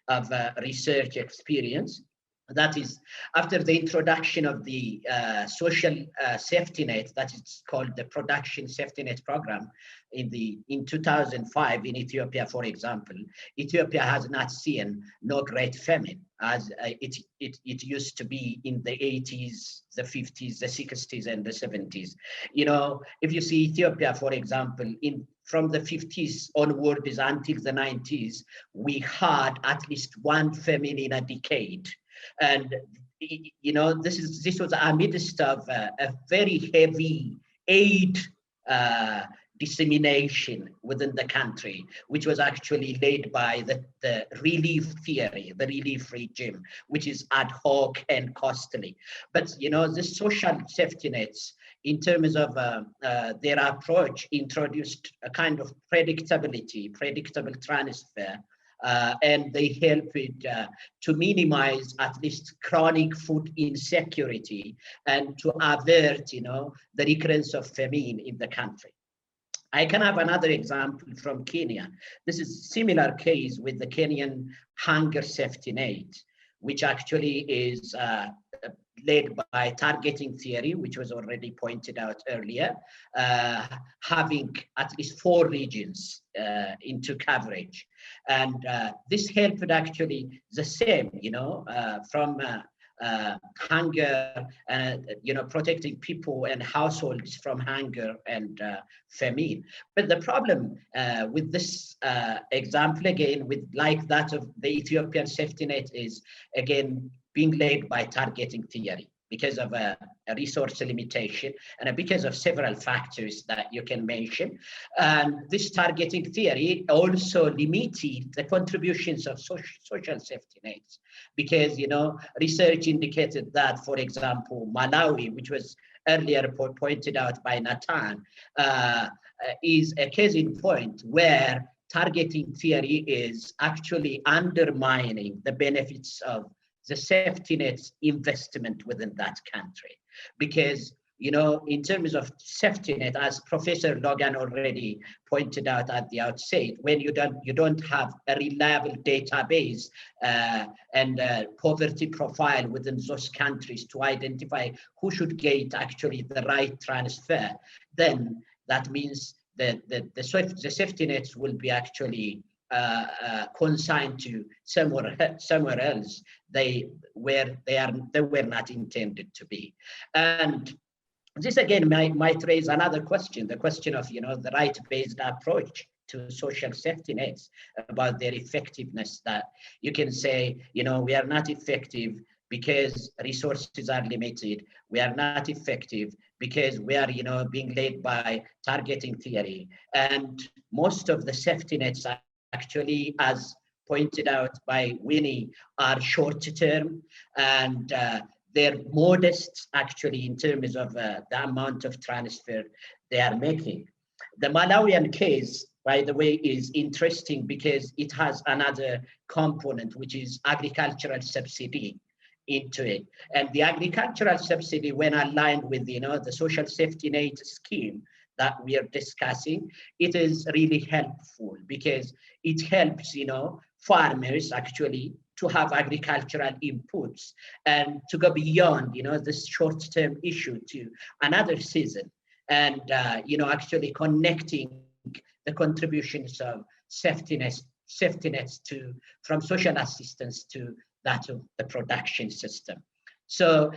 of research experience. That is, after the introduction of the social safety net, that is called the Production Safety Net Program, in 2005 in Ethiopia, for example, Ethiopia has not seen no great famine as it used to be in the 80s, the 50s, the 60s, and the 70s. If you see Ethiopia, for example, from the 50s onwards until the 90s, we had at least one famine in a decade. And this was amidst of a very heavy aid dissemination within the country, which was actually led by the relief theory, the relief regime, which is ad hoc and costly. But the social safety nets, in terms of their approach, introduced a kind of predictable transfer. And they helped to minimize at least chronic food insecurity and to avert, the recurrence of famine in the country. I can have another example from Kenya. This is a similar case with the Kenyan hunger safety net, which actually is led by targeting theory, which was already pointed out earlier, having at least 4 regions into coverage. And this helped actually the same, from hunger, protecting people and households from hunger and famine. But the problem with this example, again, with like that of the Ethiopian safety net, is again being led by targeting theory because of a resource limitation and because of several factors that you can mention. And this targeting theory also limited the contributions of social safety nets, because research indicated that, for example, Malawi, which was earlier pointed out by Nathan, is a case in point where targeting theory is actually undermining the benefits of the safety nets investment within that country. Because, in terms of safety net, as Professor Logan already pointed out at the outset, when you don't have a reliable database and poverty profile within those countries to identify who should get actually the right transfer, then that means that the safety nets will be actually consigned to somewhere else they were not intended to be. And this again might raise another question, the question of the right-based approach to social safety nets, about their effectiveness. That you can say we are not effective because resources are limited. We are not effective because we are being led by targeting theory, and most of the safety nets are actually, as pointed out by Winnie, are short-term, and they're modest actually in terms of the amount of transfer they are making. The Malawian case, by the way, is interesting because it has another component, which is agricultural subsidy into it. And the agricultural subsidy, when aligned with the social safety net scheme that we are discussing, it is really helpful because it helps farmers actually to have agricultural inputs and to go beyond this short-term issue to another season, and actually connecting the contributions of safety nets from social assistance to that of the production system. So,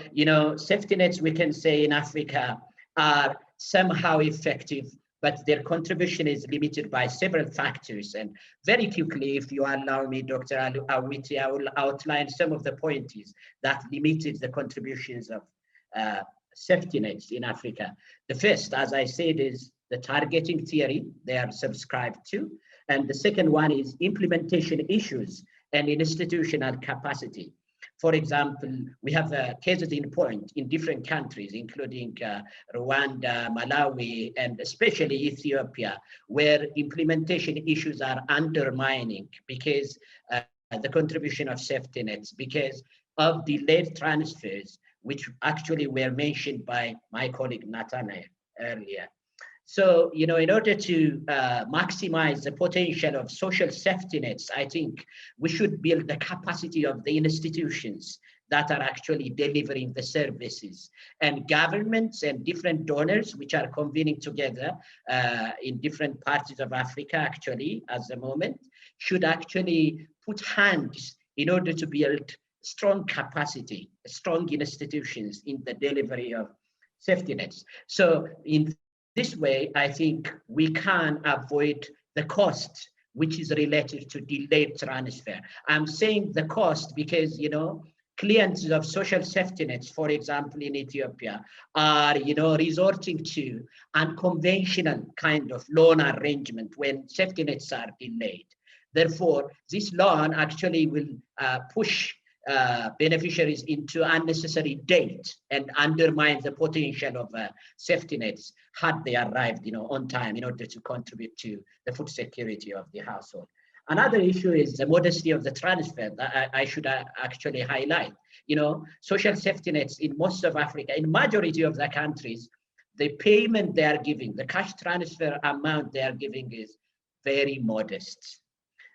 safety nets, we can say in Africa, are somehow effective, but their contribution is limited by several factors. And very quickly, if you allow me, Dr. Awiti, I will outline some of the points that limited the contributions of safety nets in Africa. The first, as I said, is the targeting theory they are subscribed to. And the second one is implementation issues and institutional capacity. For example, we have cases in point in different countries, including Rwanda, Malawi, and especially Ethiopia, where implementation issues are undermining because the contribution of safety nets, because of delayed transfers, which actually were mentioned by my colleague Nathanael earlier. So, in order to maximize the potential of social safety nets, I think we should build the capacity of the institutions that are actually delivering the services, and governments and different donors, which are convening together in different parts of Africa, actually, at the moment, should actually put hands in order to build strong capacity, strong institutions in the delivery of safety nets. So in this way, I think we can avoid the cost which is related to delayed transfer. I'm saying the cost because, clients of social safety nets, for example, in Ethiopia, are, resorting to unconventional kind of loan arrangement when safety nets are delayed. Therefore, this loan actually will push beneficiaries into unnecessary debt and undermine the potential of safety nets had they arrived on time in order to contribute to the food security of the household. Another issue is the modesty of the transfer that I should actually highlight. Social safety nets in most of Africa, in majority of the countries, the payment they are giving, the cash transfer amount they are giving is very modest.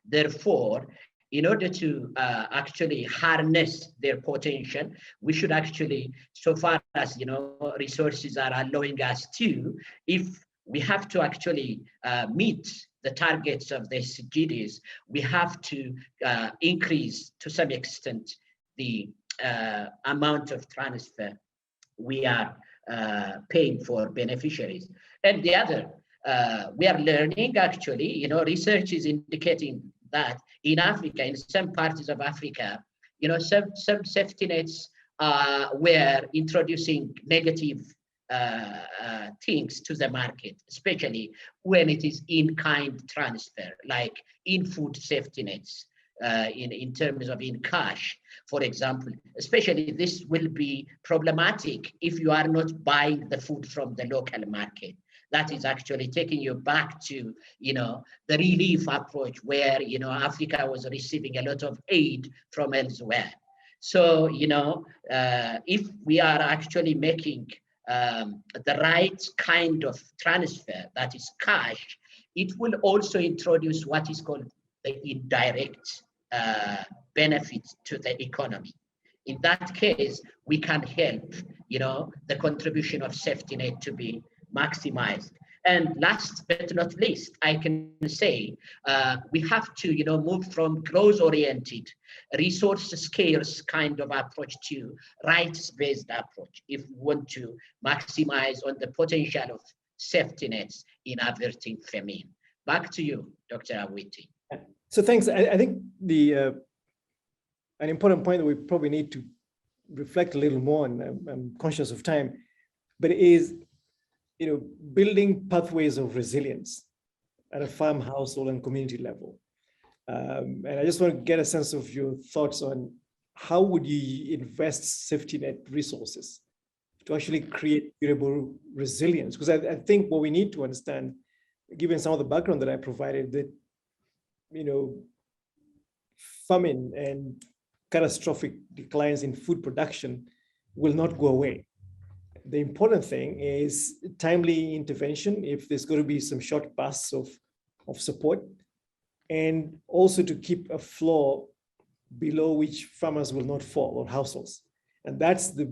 Therefore, in order to actually harness their potential, we should actually, so far as resources are allowing us to, if we have to actually meet the targets of the SDGs, we have to increase to some extent the amount of transfer we are paying for beneficiaries. And the other, we are learning actually, research is indicating that in Africa, in some parts of Africa, some safety nets were introducing negative things to the market, especially when it is in-kind transfer, like in-food safety nets, in terms of in cash, for example. Especially this will be problematic if you are not buying the food from the local market. That is actually taking you back to, the relief approach where, Africa was receiving a lot of aid from elsewhere. So, if we are actually making the right kind of transfer, that is cash, it will also introduce what is called the indirect benefit to the economy. In that case, we can help, the contribution of safety net to be maximized. And last but not least, I can say we have to, move from growth-oriented, resource-scarce kind of approach to rights-based approach if we want to maximize on the potential of safety nets in averting famine. Back to you, Dr. Awiti. So thanks. I think an important point that we probably need to reflect a little more, and I'm conscious of time, but it is, building pathways of resilience at a farm, household, and community level. And I just want to get a sense of your thoughts on how would you invest safety net resources to to actually create durable resilience. Because I think what we need to understand, given some of the background that I provided, that, you know, famine and catastrophic declines in food production will not go away. The important thing is timely intervention if there's going to be some short bursts of support, and also to keep a floor below which farmers will not fall, or households. And that's the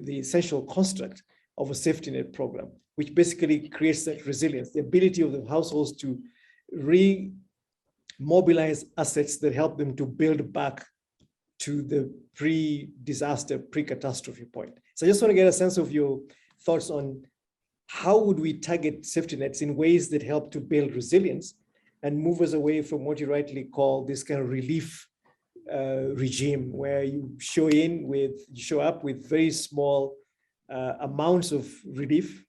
essential construct of a safety net program, which basically creates that resilience, the ability of the households to mobilize assets that help them to build back to the pre-disaster, pre-catastrophe point. So I just want to get a sense of your thoughts on how would we target safety nets in ways that help to build resilience and move us away from what you rightly call this kind of relief regime, where you show up with very small amounts of relief,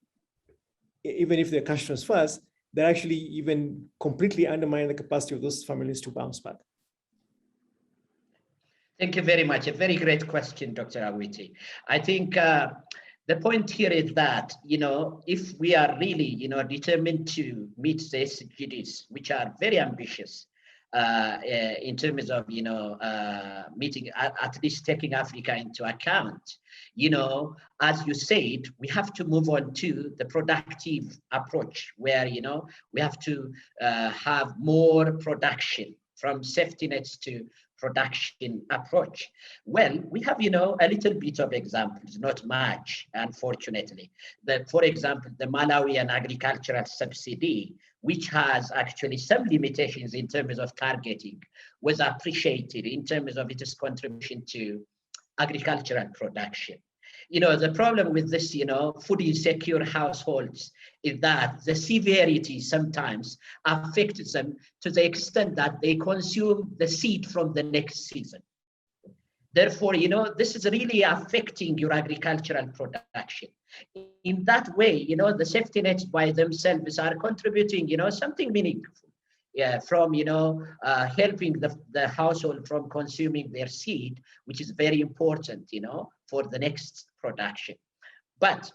even if they're cash transfers, that actually even completely undermine the capacity of those families to bounce back. Thank you very much. A very great question, Dr. Awiti. I think the point here is that, you know, if we are really, you know, determined to meet the SDGs, which are very ambitious in terms of, you know, meeting, at least taking Africa into account, you know, as you said, we have to move on to the productive approach where, you know, we have to have more production, from safety nets to production approach. Well, we have, you know, a little bit of examples, not much, unfortunately. For example, the Malawian agricultural subsidy, which has actually some limitations in terms of targeting, was appreciated in terms of its contribution to agricultural production. You know, the problem with this, you know, food insecure households is that the severity sometimes affects them to the extent that they consume the seed from the next season. Therefore, you know, this is really affecting your agricultural production. In that way, you know, the safety nets by themselves are contributing, you know, something meaningful. Yeah, from, you know, helping the household from consuming their seed, which is very important, you know, for the next production. But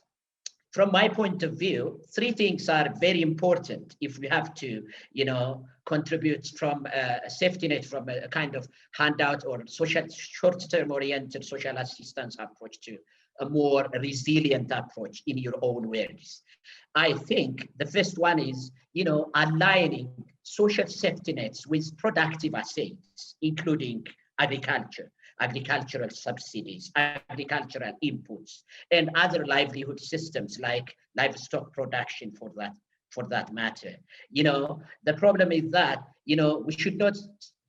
from my point of view, three things are very important if we have to, you know, contribute from a safety net, from a kind of handout or social short-term oriented social assistance approach to a more resilient approach in your own words. I think the first one is, you know, aligning social safety nets with productive assets, including agriculture, agricultural subsidies, agricultural inputs, and other livelihood systems like livestock production for that matter. You know, the problem is that, you know, we should not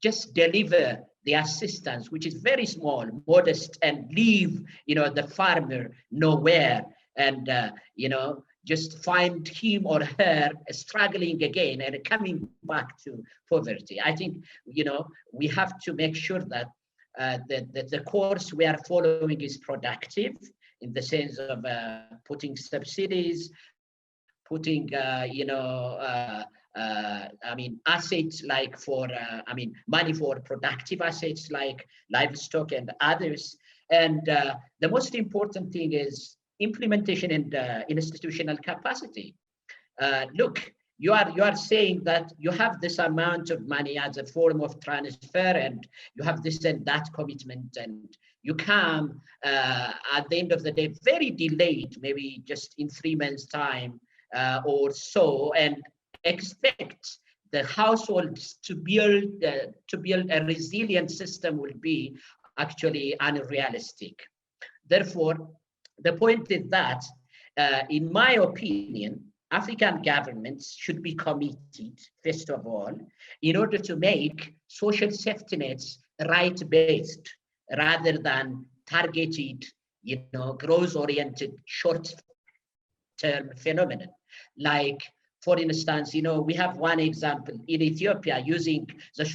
just deliver the assistance, which is very small, modest, and leave, you know, the farmer nowhere, and, you know, just find him or her struggling again and coming back to poverty. I think, you know, we have to make sure that the course we are following is productive in the sense of putting subsidies, putting, you know, I mean, assets like for, I mean, money for productive assets like livestock and others. And the most important thing is implementation and institutional capacity. Look, you are saying that you have this amount of money as a form of transfer, and you have this and that commitment, and you come at the end of the day very delayed, maybe just in 3 months' time or so, and expect the households to build a resilient system will be actually unrealistic. Therefore, the point is that, in my opinion, African governments should be committed, first of all, in order to make social safety nets right-based rather than targeted, you know, growth-oriented short-term phenomenon. Like, for instance, you know, we have one example in Ethiopia using the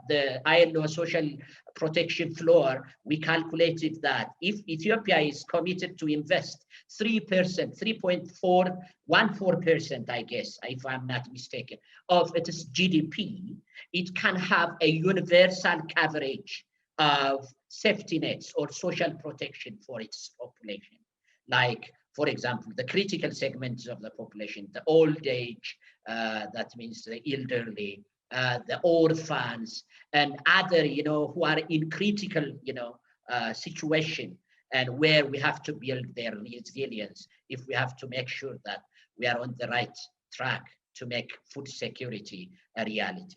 the ILO social protection floor. We calculated that if Ethiopia is committed to invest 3%, 3.414%, I guess, if I'm not mistaken, of its GDP, it can have a universal coverage of safety nets or social protection for its population. like, for example, the critical segments of the population, the old age, that means the elderly, the orphans, and other, who are in critical, situation, and where we have to build their resilience if we have to make sure that we are on the right track to make food security a reality.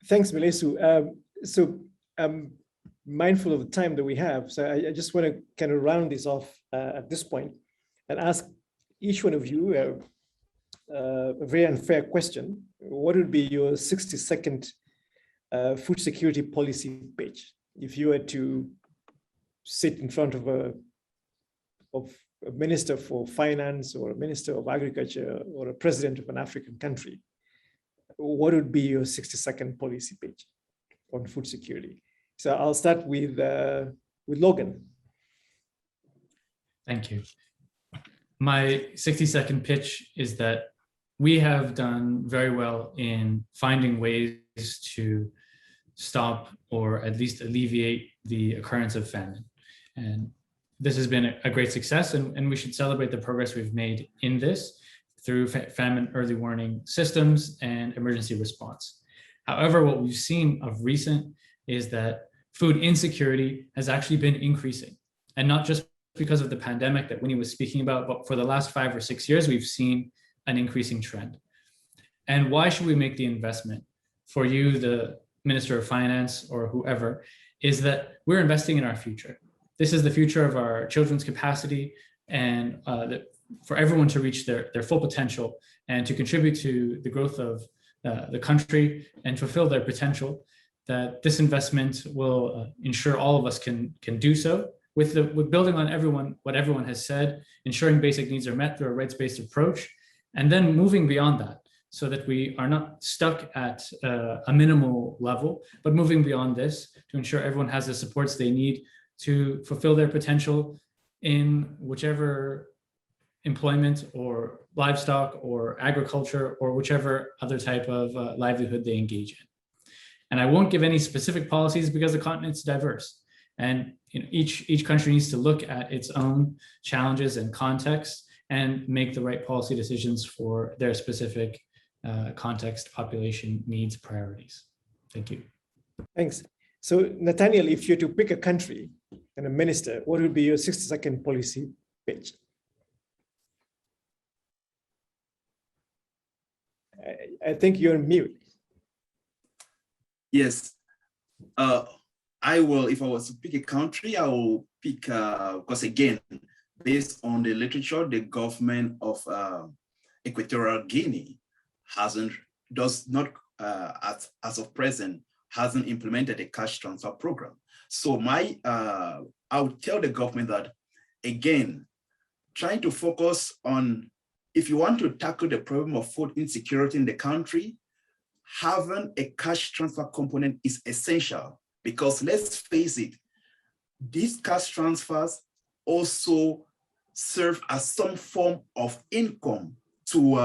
Thanks, Melesu. So I'm mindful of the time that we have, so I just want to kind of round this off at this point and ask each one of you a very unfair question. What would be your 60-second food security policy pitch if you were to sit in front of a minister for finance or a minister of agriculture or a president of an African country? What would be your 60-second policy pitch on food security? So I'll start with Logan. Thank you. My 60-second pitch is that we have done very well in finding ways to stop or at least alleviate the occurrence of famine. And this has been a great success, and we should celebrate the progress we've made in this through famine early warning systems and emergency response. However, what we've seen of recent is that food insecurity has actually been increasing, and not just because of the pandemic that Winnie was speaking about, but for the last 5 or 6 years, we've seen an increasing trend. And why should we make the investment? For you, the Minister of Finance or whoever, is that we're investing in our future. This is the future of our children's capacity, and for everyone to reach their full potential and to contribute to the growth of the country and fulfill their potential, that this investment will ensure all of us can do so with building on what everyone has said, ensuring basic needs are met through a rights-based approach, and then moving beyond that so that we are not stuck at a minimal level, but moving beyond this to ensure everyone has the supports they need to fulfill their potential in whichever employment or livestock or agriculture or whichever other type of livelihood they engage in. And I won't give any specific policies because the continent's diverse. And each country needs to look at its own challenges and context and make the right policy decisions for their specific context, population, needs, priorities. Thank you. Thanks. So Nathaniel, if you're to pick a country and a minister, what would be your 60-second policy pitch? I think you're on mute. Yes. I will, if I was to pick a country, I will pick, because again, based on the literature, the government of Equatorial Guinea does not, as of present, hasn't implemented a cash transfer program. So I would tell the government that, again, trying to focus on, if you want to tackle the problem of food insecurity in the country, having a cash transfer component is essential, because let's face it, these cash transfers also serve as some form of income to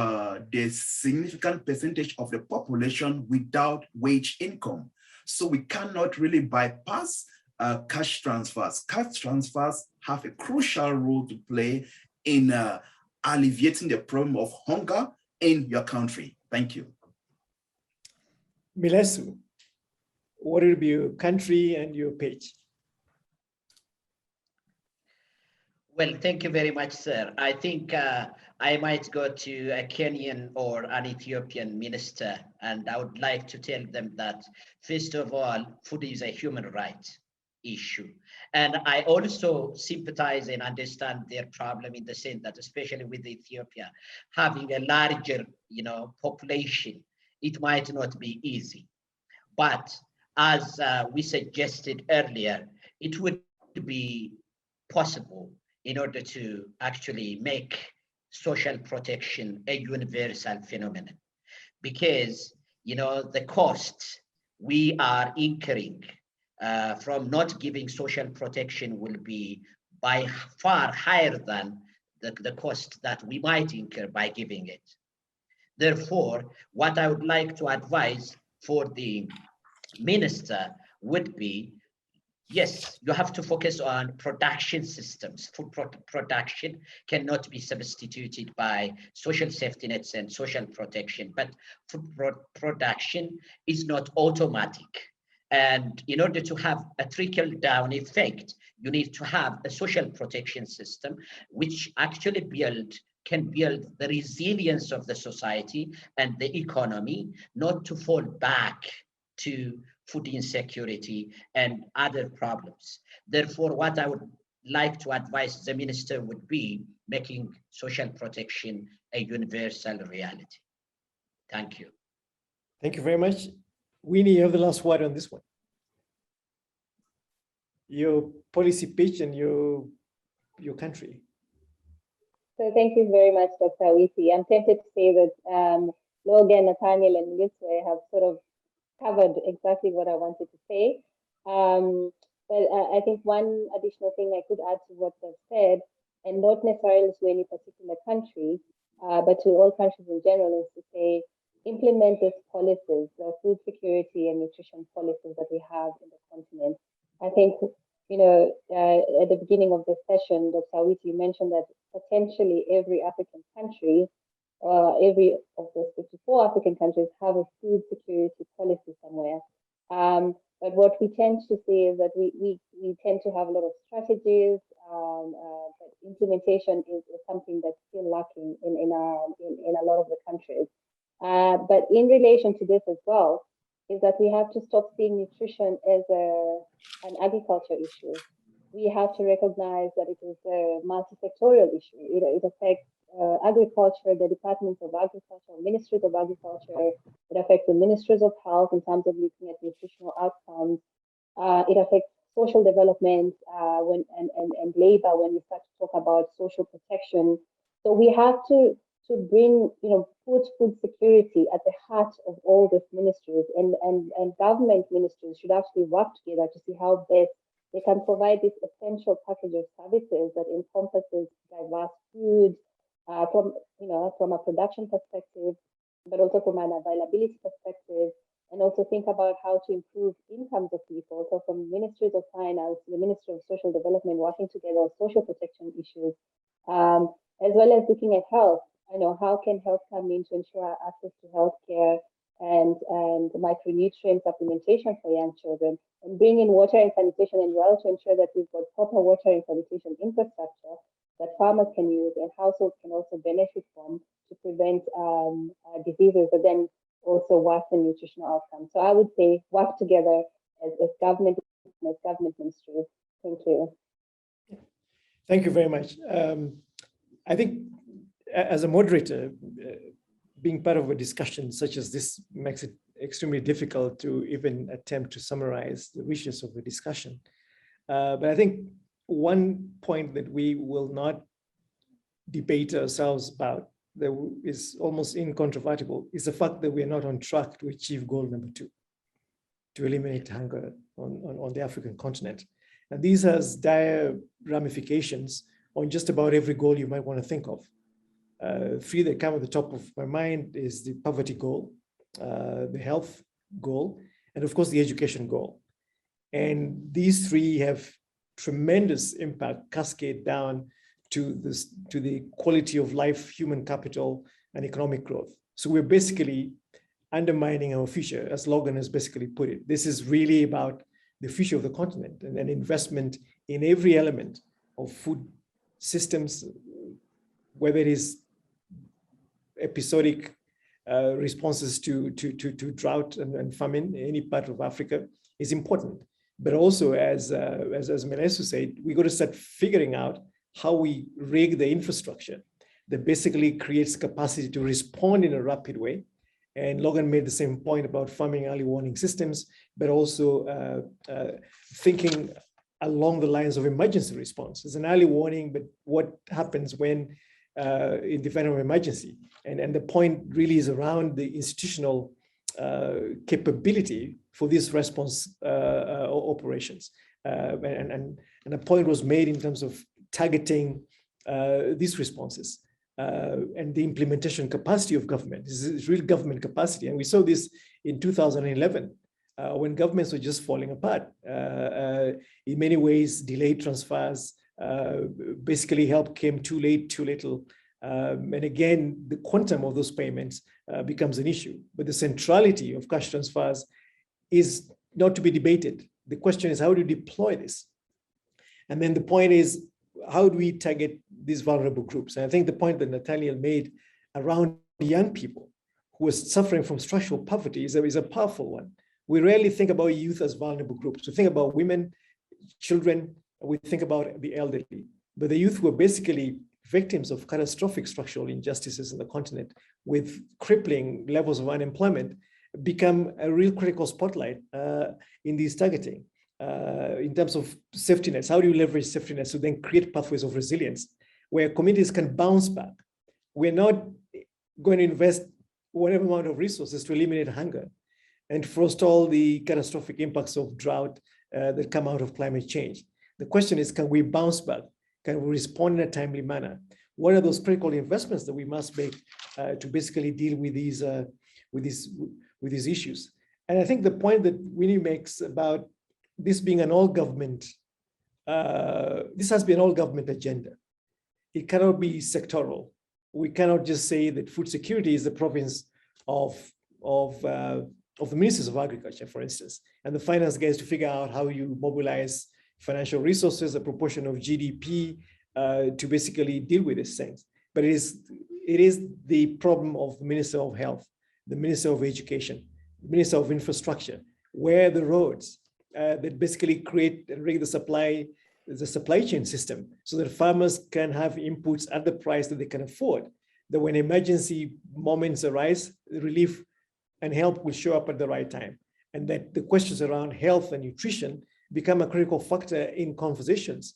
the significant percentage of the population without wage income. So we cannot really bypass cash transfers. Cash transfers have a crucial role to play in alleviating the problem of hunger in your country. Thank you. Melesu, what would be your country and your pitch? Well, thank you very much, sir. I think I might go to a Kenyan or an Ethiopian minister, and I would like to tell them that, first of all, food is a human right issue. And I also sympathize and understand their problem in the sense that, especially with Ethiopia, having a larger, population, it might not be easy. But as we suggested earlier, it would be possible in order to actually make social protection a universal phenomenon. Because, the cost we are incurring from not giving social protection will be by far higher than the cost that we might incur by giving it. Therefore, what I would like to advise for the minister would be yes, you have to focus on production systems. Food production cannot be substituted by social safety nets and social protection, but food production is not automatic. And in order to have a trickle-down effect, you need to have a social protection system, which actually can build the resilience of the society and the economy, not to fall back to food insecurity and other problems. Therefore, what I would like to advise the minister would be making social protection a universal reality. Thank you. Thank you very much. Winnie, you have the last word on this one. Your policy pitch and your country. So thank you very much, Dr. Awisi. I'm tempted to say that Logan, Nathaniel, and Liswe have sort of covered exactly what I wanted to say. But I think one additional thing I could add to what they've said, and not necessarily to any particular country, but to all countries in general, is to say, implement these policies, the food security and nutrition policies that we have in the continent. I think, at the beginning of this session, Dr. Awisi, you mentioned that potentially every African country, every of the 54 African countries have a food security policy somewhere. But what we tend to see is that we tend to have a lot of strategies, but implementation is something that's still lacking in a lot of the countries. But in relation to this as well, is that we have to stop seeing nutrition as an agriculture issue. We have to recognize that it is a multifactorial issue. It affects agriculture, the departments of agriculture, ministries of agriculture. It affects the ministries of health in terms of looking at nutritional outcomes. It affects social development and labor when we start to talk about social protection. So we have to bring, put food security at the heart of all these ministries, and government ministries should actually work together to see how best they can provide this essential package of services that encompasses diverse food from a production perspective, but also from an availability perspective, and also think about how to improve incomes of people. So from ministries of finance to the Ministry of Social Development working together on social protection issues, as well as looking at health. How can health come in to ensure access to healthcare and micronutrient supplementation for young children, and bring in water and sanitation and well to ensure that we've got proper water and sanitation infrastructure that farmers can use and households can also benefit from to prevent diseases, but then also worsen nutritional outcomes. So I would say work together as government ministries. Thank you. Thank you very much. I think as a moderator, being part of a discussion such as this makes it extremely difficult to even attempt to summarize the wishes of the discussion. But I think one point that we will not debate ourselves about that is almost incontrovertible is the fact that we are not on track to achieve goal number 2, to eliminate hunger on the African continent. And this has dire ramifications on just about every goal you might want to think of. 3 that come at the top of my mind is the poverty goal, the health goal, and of course the education goal. And these 3 have tremendous impact, cascade down to the quality of life, human capital, and economic growth. So we're basically undermining our future, as Logan has basically put it. This is really about the future of the continent and an investment in every element of food systems, whether it is episodic responses to drought and famine in any part of Africa is important. But also, as Melesu said, we got to start figuring out how we rig the infrastructure that basically creates capacity to respond in a rapid way. And Logan made the same point about farming early warning systems, but also thinking along the lines of emergency response. It's an early warning, but what happens when in the event of emergency? And the point really is around the institutional capability for this response operations. And a point was made in terms of targeting these responses and the implementation capacity of government. This is real government capacity. And we saw this in 2011 when governments were just falling apart. In many ways, delayed transfers, basically help came too late, too little. And again, the quantum of those payments becomes an issue. But the centrality of cash transfers is not to be debated. The question is, how do you deploy this? And then the point is, how do we target these vulnerable groups? And I think the point that Nathaniel made around young people who are suffering from structural poverty is a powerful one. We rarely think about youth as vulnerable groups. We think about women, children, we think about the elderly. But the youth who are basically victims of catastrophic structural injustices in the continent with crippling levels of unemployment become a real critical spotlight in these targeting. In terms of safety nets, how do you leverage safety nets to then create pathways of resilience where communities can bounce back? We're not going to invest whatever amount of resources to eliminate hunger and forestall the catastrophic impacts of drought that come out of climate change. The question is, can we bounce back? Can we respond in a timely manner? What are those critical investments that we must make to basically deal with these issues? And I think the point that Winnie makes about this being an all-government, this has been an all-government agenda. It cannot be sectoral. We cannot just say that food security is the province of the ministers of agriculture, for instance, and the finance guys to figure out how you mobilize financial resources, a proportion of GDP to basically deal with these things. But it is the problem of the Minister of Health, the Minister of Education, the Minister of Infrastructure, where the roads that basically create and rig the supply chain system so that farmers can have inputs at the price that they can afford, that when emergency moments arise, relief and help will show up at the right time. And that the questions around health and nutrition become a critical factor in conversations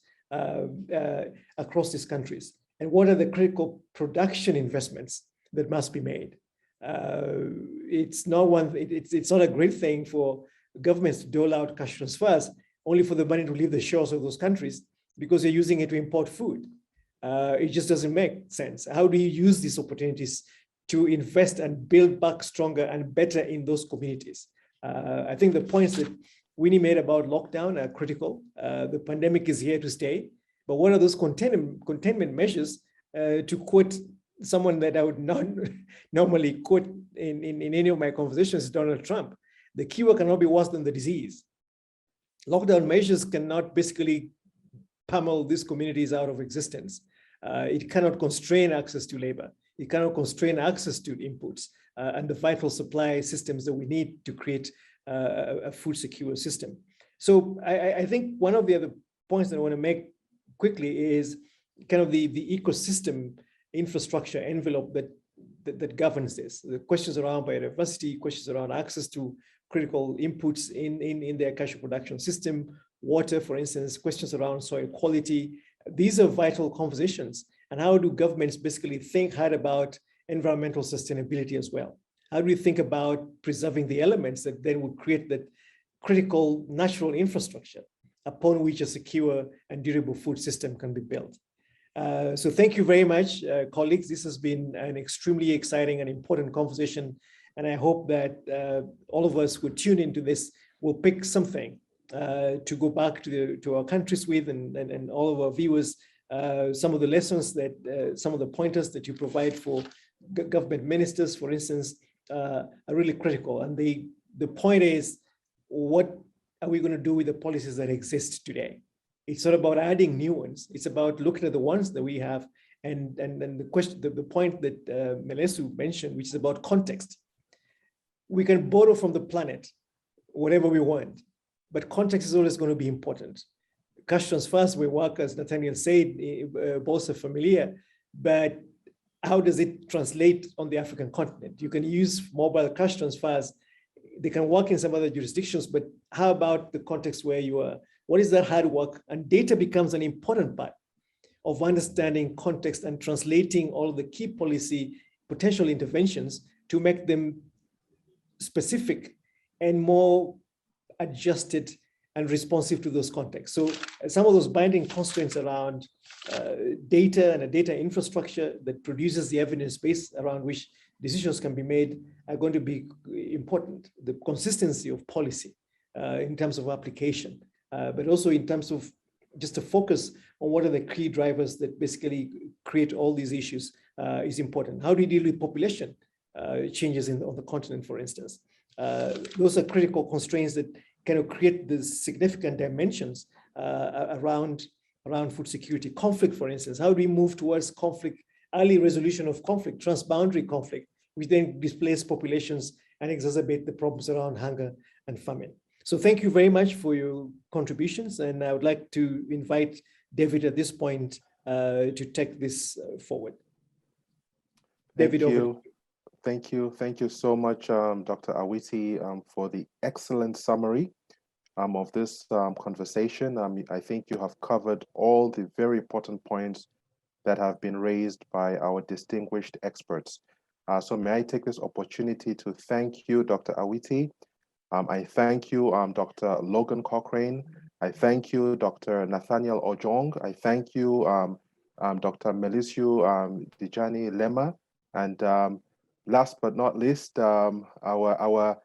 across these countries. And what are the critical production investments that must be made? It's not a great thing for governments to dole out cash transfers only for the money to leave the shores of those countries because they're using it to import food. It just doesn't make sense. How do you use these opportunities to invest and build back stronger and better in those communities? I think the points that Winnie made about lockdown are critical. The pandemic is here to stay, but what are those containment measures? To quote someone that I would not normally quote in any of my conversations, Donald Trump, the cure cannot be worse than the disease. Lockdown measures cannot basically pummel these communities out of existence. It cannot constrain access to labor. It cannot constrain access to inputs and the vital supply systems that we need to create a food secure system. So I think one of the other points that I want to make quickly is kind of the ecosystem infrastructure envelope that governs this. The questions around biodiversity, questions around access to critical inputs in their cashew production system, water, for instance, questions around soil quality. These are vital conversations. And how do governments basically think hard about environmental sustainability as well? How do we think about preserving the elements that then would create that critical natural infrastructure upon which a secure and durable food system can be built? So thank you very much, colleagues. This has been an extremely exciting and important conversation. And I hope that all of us who tune into this will pick something to go back to our countries with, and all of our viewers, some of the lessons that, some of the pointers that you provide for government ministers, for instance, are really critical. And the point is, what are we going to do with the policies that exist today? It's not about adding new ones. It's about looking at the ones that we have. And the question, the point that Melesu mentioned, which is about context. We can borrow from the planet whatever we want, but context is always going to be important. Cash transfers will work, as Nathaniel said, Bolsa Familia, but how does it translate on the African continent? You can use mobile cash transfers. They can work in some other jurisdictions, but how about the context where you are? What is that hard work? And data becomes an important part of understanding context and translating all the key policy potential interventions to make them specific and more adjusted and responsive to those contexts. So some of those binding constraints around data and a data infrastructure that produces the evidence base around which decisions can be made are going to be important. The consistency of policy in terms of application, but also in terms of just to focus on what are the key drivers that basically create all these issues is important. How do you deal with population changes on the continent, for instance? Those are critical constraints that kind of create the significant dimensions around food security. Conflict, for instance, how do we move towards conflict, early resolution of conflict, transboundary conflict, which then displace populations and exacerbate the problems around hunger and famine. So thank you very much for your contributions. And I would like to invite David at this point to take this forward. David, over to you. Thank you so much, Dr. Awiti, for the excellent summary of this conversation. I think you have covered all the very important points that have been raised by our distinguished experts. So may I take this opportunity to thank you, Dr. Awiti. I thank you, Dr. Logan Cochrane. I thank you, Dr. Nathaniel Ojong. I thank you, Dr. Melisiu Dijani Lema. And last but not least, our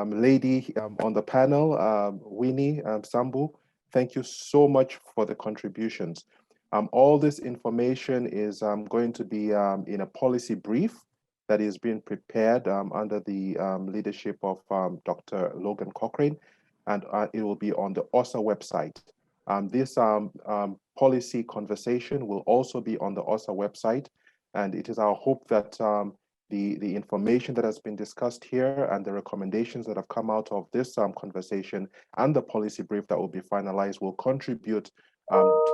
lady on the panel, Winnie Sambu. Thank you so much for the contributions. All this information is going to be in a policy brief that is being prepared under the leadership of Dr. Logan Cochrane, and it will be on the OSAA website. This policy conversation will also be on the OSAA website, and it is our hope that the information that has been discussed here and the recommendations that have come out of this conversation and the policy brief that will be finalized will contribute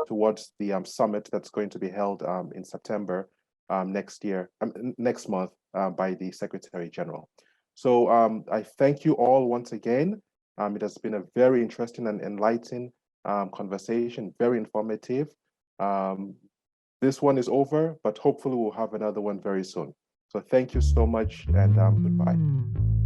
towards the summit that's going to be held in September next month by the Secretary General. So I thank you all once again. It has been a very interesting and enlightening conversation, very informative. This one is over, but hopefully we'll have another one very soon. So thank you so much, and goodbye.